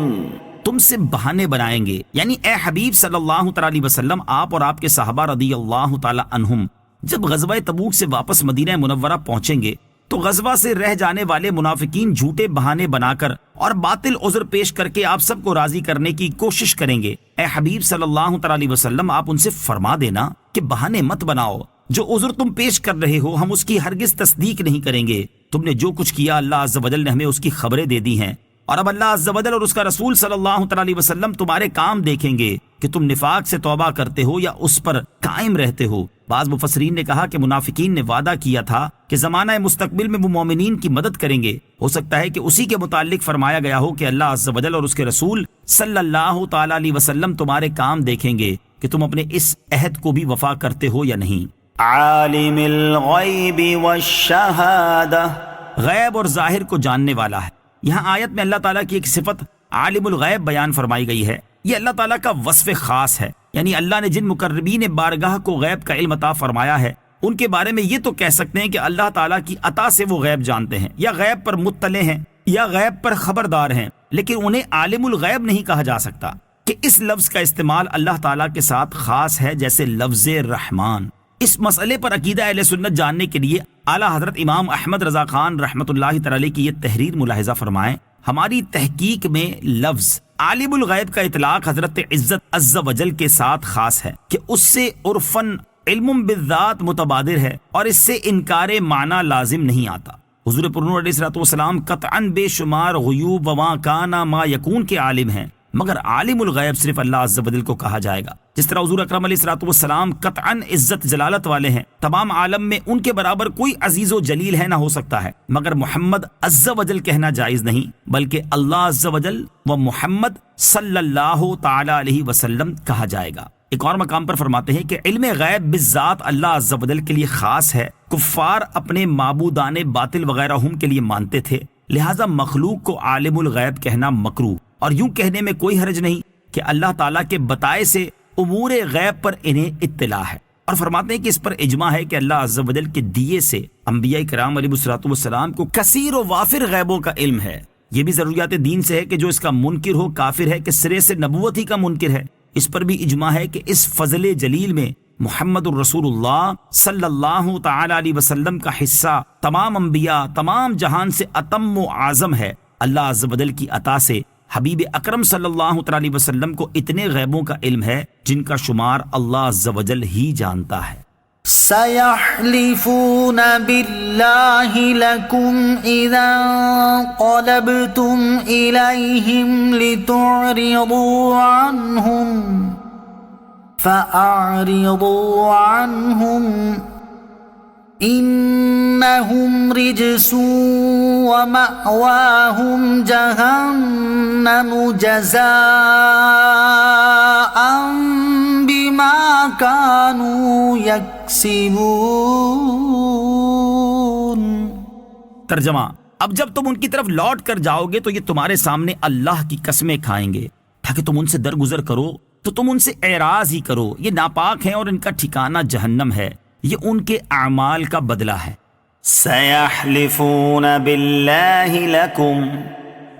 تم سے بہانے بنائیں گے، یعنی اے حبیب صلی اللہ تعالی علیہ وسلم آپ اور آپ کے صحابہ رضی اللہ تعالی عنہم جب غزوہ تبوک سے واپس مدینہ منورہ پہنچیں گے تو غزوہ سے رہ جانے والے منافقین جھوٹے بہانے بنا کر اور باطل عذر پیش کر کے آپ سب کو راضی کرنے کی کوشش کریں گے. اے حبیب صلی اللہ تعالی علیہ وسلم آپ ان سے فرما دینا کہ بہانے مت بناؤ، جو عذر تم پیش کر رہے ہو ہم اس کی ہرگز تصدیق نہیں کریں گے. تم نے جو کچھ کیا اللہ عز و جل نے ہمیں اس کی خبریں دے دی ہیں، اور اب اللہ عز و جل اور اس کا رسول صلی اللہ تعالی علیہ وسلم تمہارے کام دیکھیں گے کہ تم نفاق سے توبہ کرتے ہو یا اس پر قائم رہتے ہو. بعض مفسرین نے کہا کہ منافقین نے وعدہ کیا تھا کہ زمانہ مستقبل میں وہ مومنین کی مدد کریں گے. ہو سکتا ہے کہ اسی کے متعلق فرمایا گیا ہو کہ اللہ عز و جل اور اس کے رسول صلی اللہ تعالی علیہ وسلم تمہارے کام دیکھیں گے کہ تم اپنے اس عہد کو بھی وفا کرتے ہو یا نہیں۔ عالم الغیب والشہادہ، غیب اور ظاہر کو جاننے والا ہے۔ یہاں آیت میں اللہ تعالیٰ کی ایک صفت عالم الغیب بیان فرمائی گئی ہے۔ یہ اللہ تعالیٰ کا وصف خاص ہے، یعنی اللہ نے جن مقربین بارگاہ کو غیب کا علم عطا فرمایا ہے ان کے بارے میں یہ تو کہہ سکتے ہیں کہ اللہ تعالیٰ کی عطا سے وہ غیب جانتے ہیں، یا غیب پر مطلع ہیں، یا غیب پر خبردار ہیں، لیکن انہیں عالم الغیب نہیں کہا جا سکتا کہ اس لفظ کا استعمال اللہ تعالیٰ کے ساتھ خاص ہے، جیسے لفظ رحمان۔ اس مسئلے پر عقیدہ اہل سنت جاننے کے لیے اعلیٰ حضرت امام احمد رضا خان رحمۃ اللہ تعالی کی یہ تحریر ملاحظہ فرمائیں۔ ہماری تحقیق میں لفظ عالم الغیب کا اطلاق حضرت عزت عز و جل کے ساتھ خاص ہے کہ اس سے عرفاً علم بالذات متبادر ہے، اور اس سے انکار معنی لازم نہیں آتا۔ حضور پرنور علیہ الصلوۃ والسلام قطعاً بے شمار غیوب وما کانا ما یکون کے عالم ہیں، مگر عالم الغیب صرف اللہ عز و جل کو کہا جائے گا۔ جس طرح حضور اکرم علیہ الصلوۃ والسلام قطعاً عزت جلالت والے ہیں، تمام عالم میں ان کے برابر کوئی عزیز و جلیل ہے نہ ہو سکتا ہے، مگر محمد عز و جل کہنا جائز نہیں، بلکہ اللہ عز و جل و محمد صلی اللہ تعالی علیہ وسلم کہا جائے گا۔ ایک اور مقام پر فرماتے ہیں کہ علم غیب بالذات اللہ عز و جل کے لیے خاص ہے۔ کفار اپنے معبودان باطل وغیرہ ہم کے لیے مانتے تھے، لہٰذا مخلوق کو عالم الغیب کہنا مکروہ، اور یوں کہنے میں کوئی حرج نہیں کہ اللہ تعالیٰ کے بتائے سے امور غیب پر انہیں اطلاع ہے، اور فرماتے ہیں کہ اس پر اجماع ہے کہ اللہ عز و جل کے دیے سے انبیاء کرام علیہ الصلوۃ والسلام کو کثیر و وافر غیبوں کا علم ہے۔ یہ بھی ضروریات دین سے ہے کہ جو اس کا منکر ہو کافر ہے، کہ سرے سے نبوت ہی کا منکر ہے۔ اس پر بھی اجماع ہے کہ اس فضل جلیل میں محمد الرسول اللہ صلی اللہ تعالی علیہ وسلم کا حصہ تمام انبیاء، تمام جہان سے اتم و اعظم ہے۔ اللہ عز و جل کی عطا سے حبیب اکرم صلی اللہ تعالی علیہ وسلم کو اتنے غیبوں کا علم ہے جن کا شمار اللہ عز و جل ہی جانتا ہے۔ سيحلفون بالله لكم إذا انقلبتم إليهم لتعرضوا عنهم فأعرضوا عنهم إنهم رجس ومأواهم جهنم جزاء بما كانوا يكسبون۔ ترجمہ: اب جب تم ان کی طرف لوٹ کر جاؤ گے تو یہ تمہارے سامنے اللہ کی قسمیں کھائیں گے تاکہ تم ان سے درگزر کرو، تو تم ان سے اعراض ہی کرو۔ یہ ناپاک ہیں اور ان کا ٹھکانہ جہنم ہے، یہ ان کے اعمال کا بدلہ ہے۔ سيحلفون بالله لكم،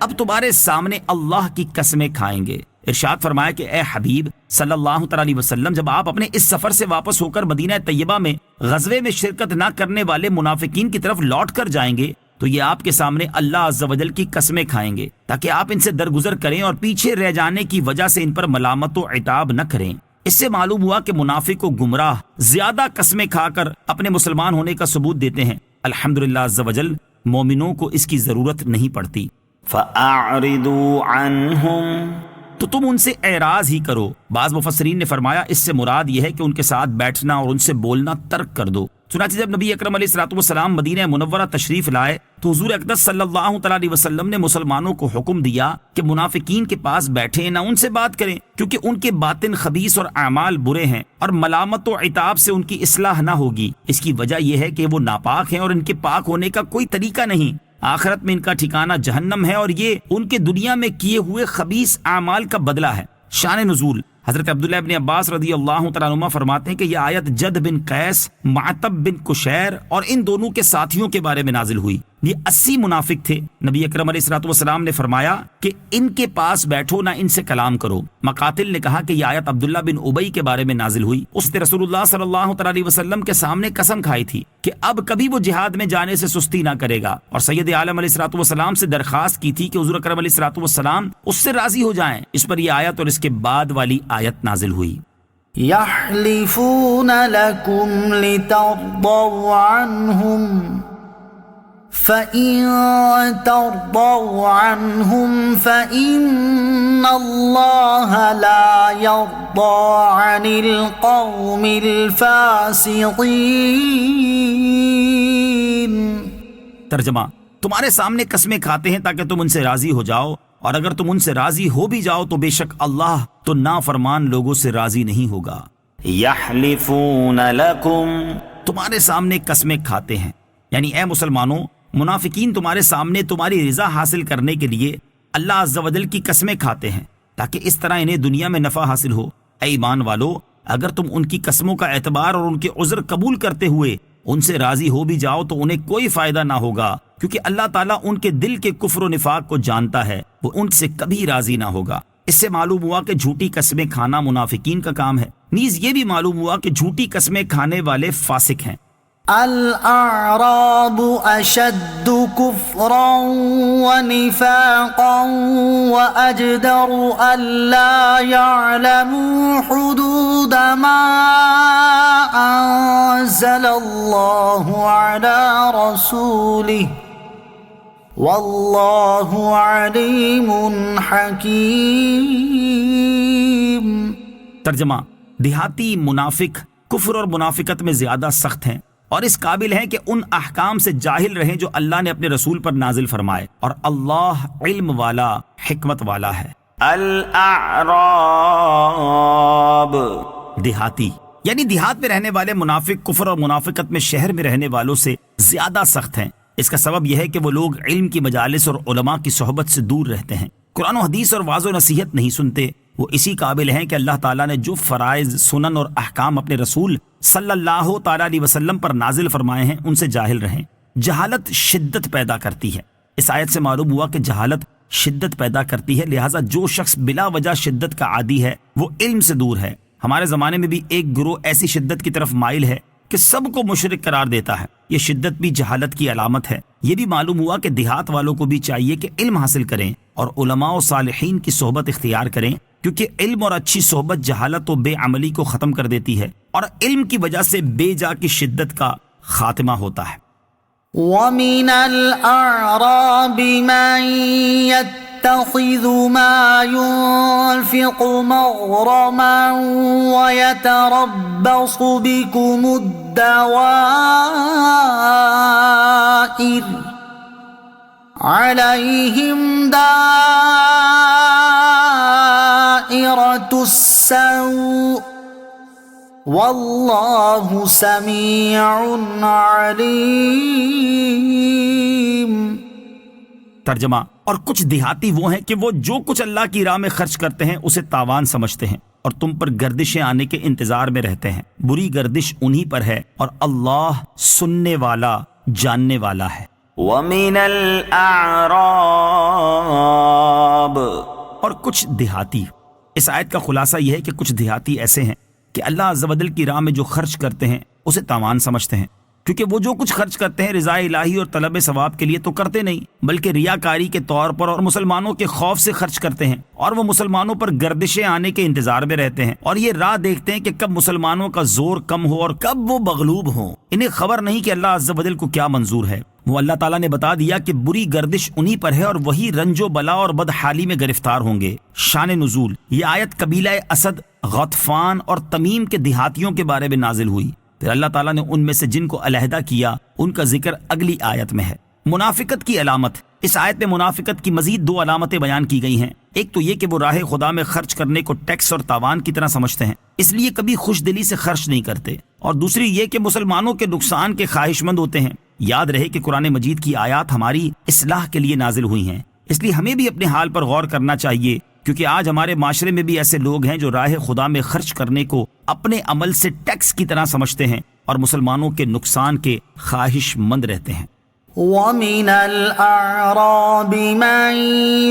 اب تمہارے سامنے اللہ کی قسمیں کھائیں گے۔ ارشاد فرمایا کہ اے حبیب صلی اللہ تعالی علیہ وسلم، جب آپ اپنے اس سفر سے واپس ہو کر مدینہ طیبہ میں غزوے میں شرکت نہ کرنے والے منافقین کی طرف لوٹ کر جائیں گے تو یہ آپ کے سامنے اللہ عز و جل کی قسمیں کھائیں گے تاکہ آپ ان سے درگزر کریں اور پیچھے رہ جانے کی وجہ سے ان پر ملامت و عتاب نہ کریں۔ اس سے معلوم ہوا کہ منافق و گمراہ زیادہ قسمیں کھا کر اپنے مسلمان ہونے کا ثبوت دیتے ہیں۔ الحمدللہ عز و جل مومنوں کو اس کی ضرورت نہیں پڑتی۔ فَأَعْرِضُوا عَنْهُمْ، تو تم ان سے اعراض ہی کرو۔ بعض مفسرین نے فرمایا اس سے مراد یہ ہے کہ ان کے ساتھ بیٹھنا اور ان سے بولنا ترک کر دو۔ چنانچہ جب نبی اکرم علیہ الصلوۃ والسلام مدینہ منورہ تشریف لائے تو حضور اقدس صلی اللہ تعالی علیہ وسلم نے مسلمانوں کو حکم دیا کہ منافقین کے پاس بیٹھیں، نہ ان سے بات کریں، کیونکہ ان کے باطن خبیث اور اعمال برے ہیں اور ملامت و عتاب سے ان کی اصلاح نہ ہوگی۔ اس کی وجہ یہ ہے کہ وہ ناپاک ہیں اور ان کے پاک ہونے کا کوئی طریقہ نہیں۔ آخرت میں ان کا ٹھکانہ جہنم ہے اور یہ ان کے دنیا میں کیے ہوئے خبیث اعمال کا بدلہ ہے۔ شان نزول: حضرت عبداللہ ابن عباس رضی اللہ تعالیٰ عنہ فرماتے ہیں کہ یہ آیت جد بن قیس، معتب بن کشیر اور ان دونوں کے ساتھیوں کے بارے میں نازل ہوئی۔ یہ 80 منافق تھے۔ نبی اکرم علیہ الصلوۃ والسلام نے فرمایا کہ ان کے پاس بیٹھو، نہ ان سے کلام کرو۔ مقاتل نے کہا کہ یہ آیت عبداللہ بن ابی کے بارے میں نازل ہوئی۔ اس نے رسول اللہ صلی اللہ تعالیٰ علیہ وسلم کے سامنے قسم کھائی تھی کہ اب کبھی وہ جہاد میں جانے سے سستی نہ کرے گا، اور سید عالم علیہ الصلوۃ والسلام سے درخواست کی تھی کہ حضور اکرم علیہ الصلوۃ والسلام اس سے راضی ہو جائیں۔ اس پر یہ آیت اور اس کے بعد والی آیت نازل ہوئی۔ يحلفون لكم لترضوا عنهم فإن ترضوا عنهم فإن الله لا يرضى عن القوم الفاسقين۔ ترجمہ: تمہارے سامنے قسمیں کھاتے ہیں تاکہ تم ان سے راضی ہو جاؤ، اور اگر تم ان سے راضی ہو بھی جاؤ تو بے شک اللہ تو نافرمان لوگوں سے راضی نہیں ہوگا۔ يحلفون لكم تمہارے سامنے قسمیں کھاتے ہیں، یعنی اے مسلمانوں، منافقین تمہارے سامنے تمہاری رضا حاصل کرنے کے لیے اللہ عز و جل کی قسمیں کھاتے ہیں تاکہ اس طرح انہیں دنیا میں نفع حاصل ہو۔ اے ایمان والو، اگر تم ان کی قسموں کا اعتبار اور ان کے عذر قبول کرتے ہوئے ان سے راضی ہو بھی جاؤ تو انہیں کوئی فائدہ نہ ہوگا، کیونکہ اللہ تعالیٰ ان کے دل کے کفر و نفاق کو جانتا ہے، وہ ان سے کبھی راضی نہ ہوگا۔ اس سے معلوم ہوا کہ جھوٹی قسمیں کھانا منافقین کا کام ہے، نیز یہ بھی معلوم ہوا کہ جھوٹی قسمیں کھانے والے فاسق ہیں۔ الأعراب أشد كفرا ونفاقا وأجدر ألا يعلموا حدود ما أنزل الله على رسوله والله عليم حكيم۔ ترجمہ: دیہاتی منافق کفر اور منافقت میں زیادہ سخت ہیں اور اس قابل ہیں کہ ان احکام سے جاہل رہیں جو اللہ نے اپنے رسول پر نازل فرمائے، اور اللہ علم والا حکمت والا ہے۔ الأعراب دیہاتی یعنی دیہات میں رہنے والے منافق کفر اور منافقت میں شہر میں رہنے والوں سے زیادہ سخت ہیں۔ اس کا سبب یہ ہے کہ وہ لوگ علم کی مجالس اور علماء کی صحبت سے دور رہتے ہیں، قرآن و حدیث اور واعظ و نصیحت نہیں سنتے۔ وہ اسی قابل ہیں کہ اللہ تعالیٰ نے جو فرائض، سنن اور احکام اپنے رسول صلی اللہ تعالیٰ علیہ وسلم پر نازل فرمائے ہیں ان سے جاہل رہیں۔ جہالت شدت پیدا کرتی ہے۔ اس آیت سے معلوم ہوا کہ جہالت شدت پیدا کرتی ہے، لہٰذا جو شخص بلا وجہ شدت کا عادی ہے وہ علم سے دور ہے۔ ہمارے زمانے میں بھی ایک گروہ ایسی شدت کی طرف مائل ہے کہ سب کو مشرک قرار دیتا ہے۔ یہ شدت بھی جہالت کی علامت ہے۔ یہ بھی معلوم ہوا کہ دیہات والوں کو بھی چاہیے کہ علم حاصل کریں اور علماء و صالحین کی صحبت اختیار کریں، کیونکہ علم اور اچھی صحبت جہالت و بے عملی کو ختم کر دیتی ہے اور علم کی وجہ سے بے جا کی شدت کا خاتمہ ہوتا ہے۔ وَمِنَ الْأَعْرَابِ مَن يَتَّخِذُ مَا يُنْفِقُ مَغْرَمًا وَيَتَرَبَّصُ بِكُمُ الدَّوَائِرَ عَلَيْهِمْ دَائِرَةُ السَّوْءِ واللہ سمیع علیم۔ ترجمہ: اور کچھ دیہاتی وہ ہیں کہ وہ جو کچھ اللہ کی راہ میں خرچ کرتے ہیں اسے تاوان سمجھتے ہیں اور تم پر گردشیں آنے کے انتظار میں رہتے ہیں۔ بری گردش انہی پر ہے اور اللہ سننے والا، جاننے والا ہے۔ وَمِنَ الْأَعْرَابِ اور کچھ دیہاتی، اس آیت کا خلاصہ یہ ہے کہ کچھ دیہاتی ایسے ہیں کہ اللہ عز و جل کی راہ میں جو خرچ کرتے ہیں اسے تاوان سمجھتے ہیں، کیونکہ وہ جو کچھ خرچ کرتے ہیں رضا الہی اور طلب ثواب کے لیے تو کرتے نہیں، بلکہ ریاکاری کے طور پر اور مسلمانوں کے خوف سے خرچ کرتے ہیں، اور وہ مسلمانوں پر گردشیں آنے کے انتظار میں رہتے ہیں اور یہ راہ دیکھتے ہیں کہ کب مسلمانوں کا زور کم ہو اور کب وہ مغلوب ہوں۔ انہیں خبر نہیں کہ اللہ عز و جل کو کیا منظور ہے۔ وہ اللہ تعالیٰ نے بتا دیا کہ بری گردش انہی پر ہے اور وہی رنج و بلا اور بدحالی میں گرفتار ہوں گے۔ شان نزول: یہ آیت قبیلہ اسد، غطفان اور تمیم کے دیہاتیوں کے بارے میں نازل ہوئی۔ پھر اللہ تعالیٰ نے ان میں سے جن کو علیحدہ کیا ان کا ذکر اگلی آیت میں ہے۔ منافقت کی علامت: اس آیت میں منافقت کی مزید دو علامتیں بیان کی گئی ہیں۔ ایک تو یہ کہ وہ راہ خدا میں خرچ کرنے کو ٹیکس اور تاوان کی طرح سمجھتے ہیں، اس لیے کبھی خوش دلی سے خرچ نہیں کرتے، اور دوسری یہ کہ مسلمانوں کے نقصان کے خواہش مند ہوتے ہیں۔ یاد رہے کہ قرآن مجید کی آیات ہماری اصلاح کے لیے نازل ہوئی ہیں، اس لیے ہمیں بھی اپنے حال پر غور کرنا چاہیے، کیونکہ آج ہمارے معاشرے میں بھی ایسے لوگ ہیں جو راہ خدا میں خرچ کرنے کو اپنے عمل سے ٹیکس کی طرح سمجھتے ہیں اور مسلمانوں کے نقصان کے خواہش مند رہتے ہیں۔ وَمِنَ الْأَعْرَابِ مَن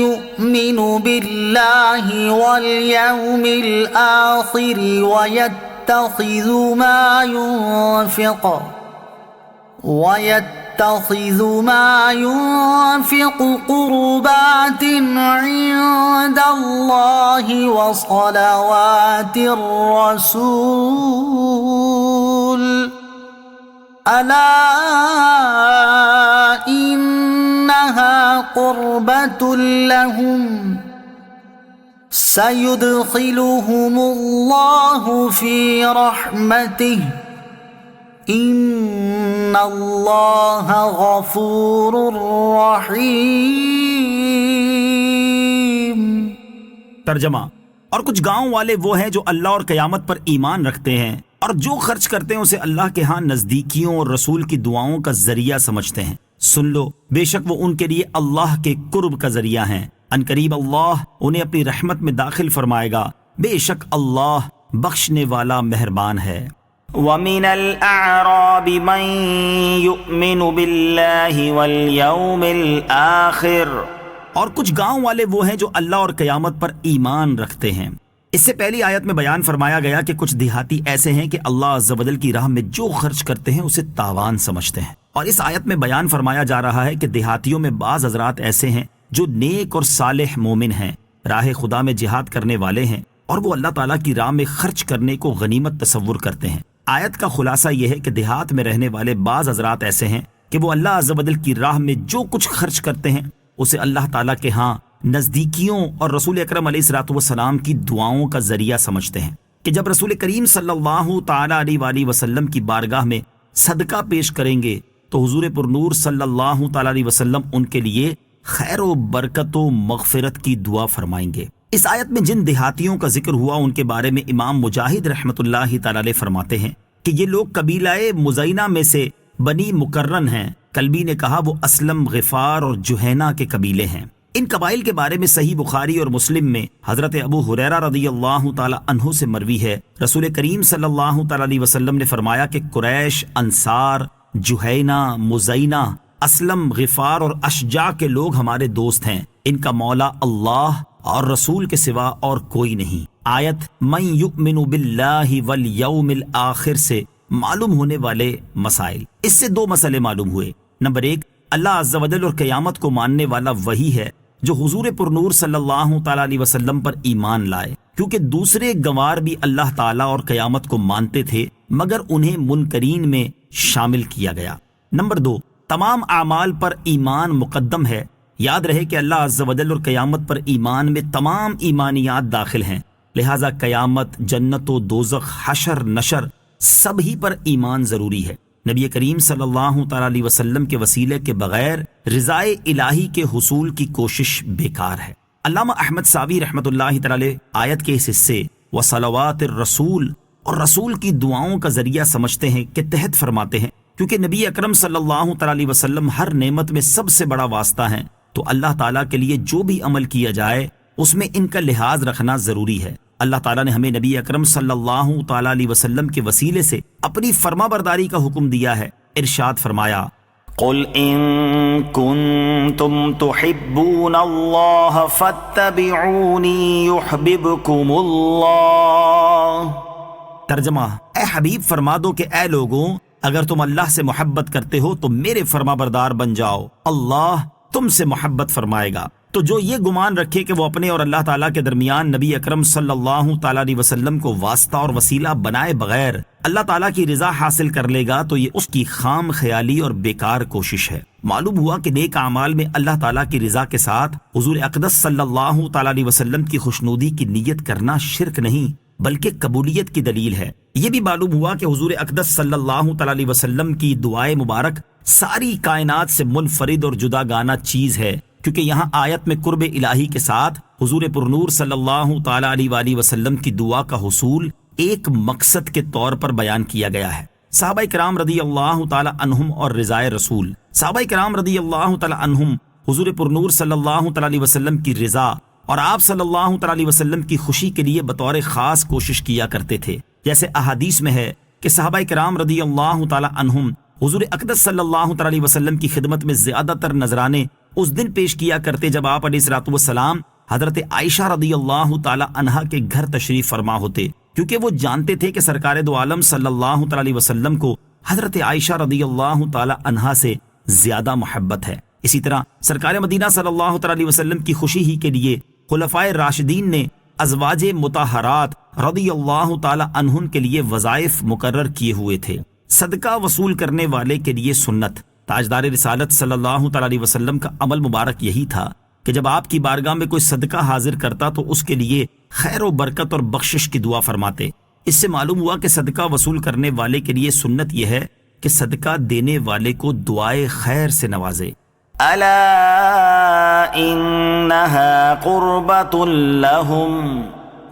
يُؤْمِنُ بِاللَّهِ وَالْيَوْمِ الْآخِرِ وَيَتَّخِذُ مَا يُنْفِقُ قُرُبَاتٍ عِندَ اللَّهِ وَصَلَوَاتِ الرَّسُولِ أَلَا إِنَّهَا قُرْبَةٌ لَهُمْ سَيُدْخِلُهُمُ اللَّهُ فِي رَحْمَتِهِ إِنَّ اللَّهَ غَفُورٌ رَحِيمٌ۔ ترجمہ: اور کچھ گاؤں والے وہ ہیں جو اللہ اور قیامت پر ایمان رکھتے ہیں اور جو خرچ کرتے ہیں اسے اللہ کے ہاں نزدیکیوں اور رسول کی دعاؤں کا ذریعہ سمجھتے ہیں۔ سن لو، بے شک وہ ان کے لیے اللہ کے قرب کا ذریعہ ہیں، ان قریب اللہ انہیں اپنی رحمت میں داخل فرمائے گا، بے شک اللہ بخشنے والا مہربان ہے۔ وَمِنَ الْأَعْرَابِ مَن يُؤْمِنُ بِاللَّهِ وَالْيَوْمِ الْآخِرِ، اور کچھ گاؤں والے وہ ہیں جو اللہ اور قیامت پر ایمان رکھتے ہیں۔ اس سے پہلی آیت میں بیان فرمایا گیا کہ کچھ دیہاتی ایسے ہیں کہ اللہ عز و جل کی راہ میں جو خرچ کرتے ہیں اسے تاوان سمجھتے ہیں، اور اس آیت میں بیان فرمایا جا رہا ہے کہ دیہاتیوں میں بعض حضرات ایسے ہیں جو نیک اور صالح مومن ہیں، راہ خدا میں جہاد کرنے والے ہیں، اور وہ اللہ تعالیٰ کی راہ میں خرچ کرنے کو غنیمت تصور کرتے ہیں۔ آیت کا خلاصہ یہ ہے کہ دیہات میں رہنے والے بعض حضرات ایسے ہیں کہ وہ اللہ عز و جل کی راہ میں جو کچھ خرچ کرتے ہیں اسے اللہ تعالیٰ کے ہاں نزدیکیوں اور رسول اکرم علیہ الصلوۃ والسلام کی دعاؤں کا ذریعہ سمجھتے ہیں، کہ جب رسول کریم صلی اللہ تعالیٰ علیہ وآلہ وسلم کی بارگاہ میں صدقہ پیش کریں گے تو حضور پرنور صلی اللہ تعالیٰ علیہ وسلم ان کے لیے خیر و برکت و مغفرت کی دعا فرمائیں گے۔ اس آیت میں جن دیہاتیوں کا ذکر ہوا ان کے بارے میں امام مجاہد رحمۃ اللہ تعالیٰ علیہ فرماتے ہیں کہ یہ لوگ قبیلہ مزینہ میں سے بنی مقرن ہیں۔ کلبی نے کہا وہ اسلم، غفار اور جہینہ کے قبیلے ہیں۔ ان قبائل کے بارے میں صحیح بخاری اور مسلم میں حضرت ابو ہریرہ رضی اللہ تعالی عنہ سے مروی ہے، رسول کریم صلی اللہ تعالی علیہ وسلم نے فرمایا کہ قریش، انصار، جہینہ، مزینہ، اسلم، غفار اور اشجع کے لوگ ہمارے دوست ہیں، ان کا مولا اللہ اور رسول کے سوا اور کوئی نہیں۔ آیت من یؤمن باللہ والیوم الآخر سے معلوم ہونے والے مسائل۔ اس سے دو مسئلے معلوم ہوئے۔ نمبر ایک، اللہ عز و جل اور قیامت کو ماننے والا وہی ہے جو حضور پرنور صلی اللہ تعالی علیہ وسلم پر ایمان لائے، کیونکہ دوسرے گوار بھی اللہ تعالیٰ اور قیامت کو مانتے تھے مگر انہیں منکرین میں شامل کیا گیا۔ نمبر دو، تمام اعمال پر ایمان مقدم ہے۔ یاد رہے کہ اللہ عز و جل اور قیامت پر ایمان میں تمام ایمانیات داخل ہیں، لہذا قیامت، جنت و دوزخ، حشر، نشر سب ہی پر ایمان ضروری ہے۔ نبی کریم صلی اللہ تعالی علیہ وسلم کے وسیلے کے بغیر رضائے الہی کے حصول کی کوشش بیکار ہے۔ علامہ احمد ساوی رحمۃ اللہ تعالی آیت کے اس حصے وصلوات الرسول اور رسول کی دعاؤں کا ذریعہ سمجھتے ہیں کہ تحت فرماتے ہیں کیونکہ نبی اکرم صلی اللہ تعالی علیہ وسلم ہر نعمت میں سب سے بڑا واسطہ ہیں، تو اللہ تعالیٰ کے لیے جو بھی عمل کیا جائے اس میں ان کا لحاظ رکھنا ضروری ہے۔ اللہ تعالیٰ نے ہمیں نبی اکرم صلی اللہ تعالی علیہ وسلم کے وسیلے سے اپنی فرما برداری کا حکم دیا ہے۔ ارشاد فرمایا، قل ان کنتم تحبون اللہ فاتبعونی یحببکم اللہ۔ ترجمہ، اے حبیب فرما دو کہ اے لوگوں، اگر تم اللہ سے محبت کرتے ہو تو میرے فرما بردار بن جاؤ، اللہ تم سے محبت فرمائے گا۔ تو جو یہ گمان رکھے کہ وہ اپنے اور اللہ تعالیٰ کے درمیان نبی اکرم صلی اللہ تعالیٰ علیہ وسلم کو واسطہ اور وسیلہ بنائے بغیر اللہ تعالیٰ کی رضا حاصل کر لے گا تو یہ اس کی خام خیالی اور بیکار کوشش ہے۔ معلوم ہوا کہ نیک اعمال میں اللہ تعالیٰ کی رضا کے ساتھ حضور اقدس صلی اللہ تعالیٰ علیہ وسلم کی خوشنودی کی نیت کرنا شرک نہیں بلکہ قبولیت کی دلیل ہے۔ یہ بھی معلوم ہوا کہ حضور اقدس صلی اللہ تعالیٰ علیہ وسلم کی دعائے مبارک ساری کائنات سے منفرد اور جدا گانہ چیز ہے، کیونکہ یہاں آیت میں قرب الہی کے ساتھ حضور پرنور صلی اللہ تعالیٰ علیہ وآلہ وسلم کی دعا کا حصول ایک مقصد کے طور پر بیان کیا گیا ہے۔ صحابہ کرام رضی اللہ تعالیٰ عنہم اور رضائے رسول، صحابہ کرام رضی اللہ تعالیٰ عنہم حضور پرنور صلی اللہ تعالیٰ علیہ وسلم کی رضا اور آپ صلی اللہ تعالیٰ علیہ وسلم کی خوشی کے لیے بطور خاص کوشش کیا کرتے تھے، جیسے احادیث میں ہے کہ صحابہ کرام رضی اللہ تعالیٰ عنہم حضور اقدس صلی اللہ تعالیٰ علیہ وسلم کی خدمت میں زیادہ تر نذرانے اس دن پیش کیا کرتے جب آپ علیہ الصلوۃ والسلام حضرت عائشہ رضی اللہ تعالی عنہا کے گھر تشریف فرما ہوتے، کیونکہ وہ جانتے تھے کہ سرکار دو عالم صلی اللہ تعالی علیہ وسلم کو حضرت عائشہ رضی اللہ تعالی عنہا سے زیادہ محبت ہے۔ اسی طرح سرکار مدینہ صلی اللہ تعالی علیہ وسلم کی خوشی ہی کے لیے خلفائے راشدین نے ازواج مطہرات رضی اللہ تعالی عنہن کے لیے وظائف مقرر کیے ہوئے تھے۔ صدقہ وصول کرنے والے کے لیے سنت، تاجدار رسالت صلی اللہ تعالی علیہ وسلم کا عمل مبارک یہی تھا کہ جب آپ کی بارگاہ میں کوئی صدقہ حاضر کرتا تو اس کے لیے خیر و برکت اور بخشش کی دعا فرماتے۔ اس سے معلوم ہوا کہ صدقہ وصول کرنے والے کے لیے سنت یہ ہے کہ صدقہ دینے والے کو دعائے خیر سے نوازے۔ ألا إنها قربة لهم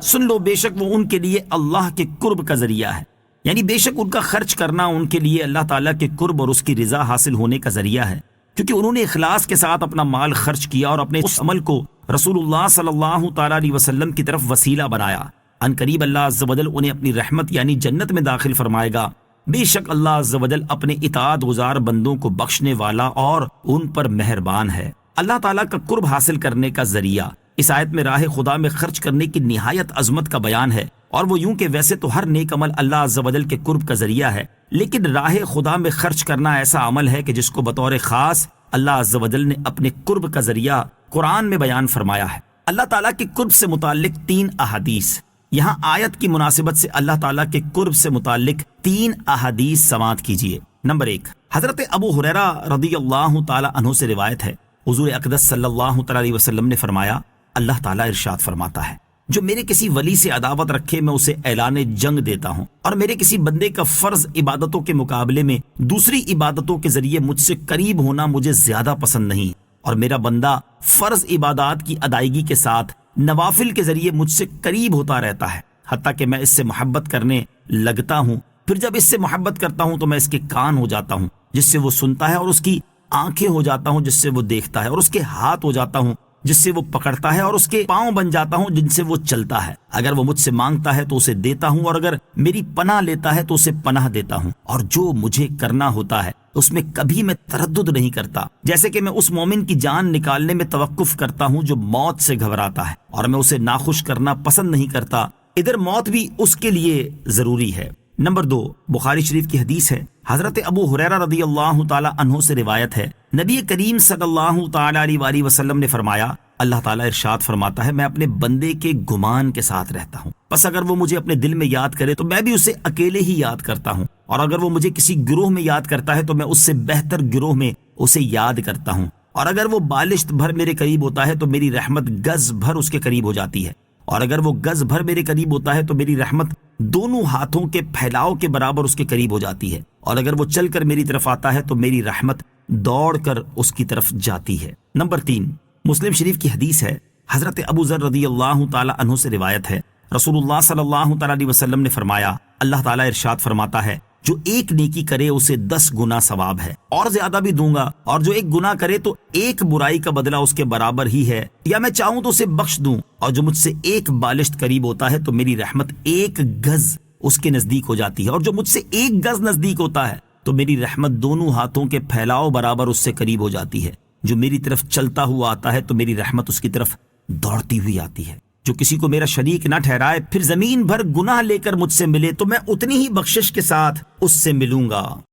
سن لو، بے شک وہ ان کے لیے اللہ کے قرب کا ذریعہ ہے، یعنی بے شک ان کا خرچ کرنا ان کے لیے اللہ تعالیٰ کے قرب اور اس کی رضا حاصل ہونے کا ذریعہ ہے، کیونکہ انہوں نے اخلاص کے ساتھ اپنا مال خرچ کیا اور اپنے اس عمل کو رسول اللہ صلی اللہ تعالیٰ علیہ وسلم کی طرف وسیلہ بنایا۔ ان قریب اللہ عز و جل انہیں اپنی رحمت یعنی جنت میں داخل فرمائے گا۔ بے شک اللہ عز و جل اپنے اطاعت گزار بندوں کو بخشنے والا اور ان پر مہربان ہے۔ اللہ تعالیٰ کا قرب حاصل کرنے کا ذریعہ، اس آیت میں راہ خدا میں خرچ کرنے کی نہایت عظمت کا بیان ہے، اور وہ یوں کہ ویسے تو ہر نیک عمل اللہ عز و جل کے قرب کا ذریعہ ہے، لیکن راہ خدا میں خرچ کرنا ایسا عمل ہے کہ جس کو بطور خاص اللہ عز و جل نے اپنے قرب کا ذریعہ قرآن میں بیان فرمایا ہے۔ اللہ تعالیٰ کے قرب سے متعلق 3 احادیث، یہاں آیت کی مناسبت سے اللہ تعالیٰ کے قرب سے متعلق 3 احادیث سماعت کیجیے۔ نمبر 1، حضرت ابو ہریرہ رضی اللہ تعالیٰ عنہ سے روایت ہے، حضور اقدس صلی اللہ تعالیٰ علیہ وسلم نے فرمایا، اللہ تعالیٰ ارشاد فرماتا ہے، جو میرے کسی ولی سے عداوت رکھے میں اسے اعلان جنگ دیتا ہوں، اور میرے کسی بندے کا فرض عبادتوں کے مقابلے میں دوسری عبادتوں کے ذریعے مجھ سے قریب ہونا مجھے زیادہ پسند نہیں، اور میرا بندہ فرض عبادات کی ادائیگی کے ساتھ نوافل کے ذریعے مجھ سے قریب ہوتا رہتا ہے، حتیٰ کہ میں اس سے محبت کرنے لگتا ہوں، پھر جب اس سے محبت کرتا ہوں تو میں اس کے کان ہو جاتا ہوں جس سے وہ سنتا ہے، اور اس کی آنکھیں ہو جاتا ہوں جس سے وہ دیکھتا ہے، اور اس کے ہاتھ ہو جاتا ہوں جس سے وہ پکڑتا ہے، اور اس کے پاؤں بن جاتا ہوں جن سے وہ چلتا ہے۔ اگر وہ مجھ سے مانگتا ہے تو اسے دیتا ہوں، اور اگر میری پناہ لیتا ہے تو اسے پناہ دیتا ہوں، اور جو مجھے کرنا ہوتا ہے اس میں کبھی میں تردد نہیں کرتا، جیسے کہ میں اس مومن کی جان نکالنے میں توقف کرتا ہوں جو موت سے گھبراتا ہے، اور میں اسے ناخوش کرنا پسند نہیں کرتا، ادھر موت بھی اس کے لیے ضروری ہے۔ نمبر 2، بخاری شریف کی حدیث ہے، حضرت ابو ہریرہ رضی اللہ تعالی عنہ سے روایت ہے، نبی کریم صلی اللہ تعالی علیہ وآلہ وسلم نے فرمایا، اللہ تعالیٰ ارشاد فرماتا ہے، میں اپنے بندے کے گمان کے ساتھ رہتا ہوں، پس اگر وہ مجھے اپنے دل میں یاد کرے تو میں بھی اسے اکیلے ہی یاد کرتا ہوں، اور اگر وہ مجھے کسی گروہ میں یاد کرتا ہے تو میں اس سے بہتر گروہ میں اسے یاد کرتا ہوں، اور اگر وہ بالشت بھر میرے قریب ہوتا ہے تو میری رحمت گز بھر اس کے قریب ہو جاتی ہے، اور اگر وہ گز بھر میرے قریب ہوتا ہے تو میری رحمت دونوں ہاتھوں کے پھیلاؤ کے برابر اس کے قریب ہو جاتی ہے، اور اگر وہ چل کر میری طرف آتا ہے تو میری رحمت دوڑ کر اس کی طرف جاتی ہے۔ نمبر 3، مسلم شریف کی حدیث ہے، حضرت ابو ذر رضی اللہ تعالی عنہ سے روایت ہے، رسول اللہ صلی اللہ تعالی علیہ وسلم نے فرمایا، اللہ تعالیٰ ارشاد فرماتا ہے، جو ایک نیکی کرے اسے 10 گنا ثواب ہے، اور زیادہ بھی دوں گا، اور جو ایک گناہ کرے تو ایک برائی کا بدلہ اس کے برابر ہی ہے، یا میں چاہوں تو اسے بخش دوں، اور جو مجھ سے ایک بالشت قریب ہوتا ہے تو میری رحمت 1 گز اس کے نزدیک ہو جاتی ہے، اور جو مجھ سے 1 گز نزدیک ہوتا ہے تو میری رحمت دونوں ہاتھوں کے پھیلاؤ برابر اس سے قریب ہو جاتی ہے، جو میری طرف چلتا ہوا آتا ہے تو میری رحمت اس کی طرف دوڑتی ہوئی آتی ہے، جو کسی کو میرا شریک نہ ٹھہرائے پھر زمین بھر گناہ لے کر مجھ سے ملے تو میں اتنی ہی بخشش کے ساتھ اس سے ملوں گا۔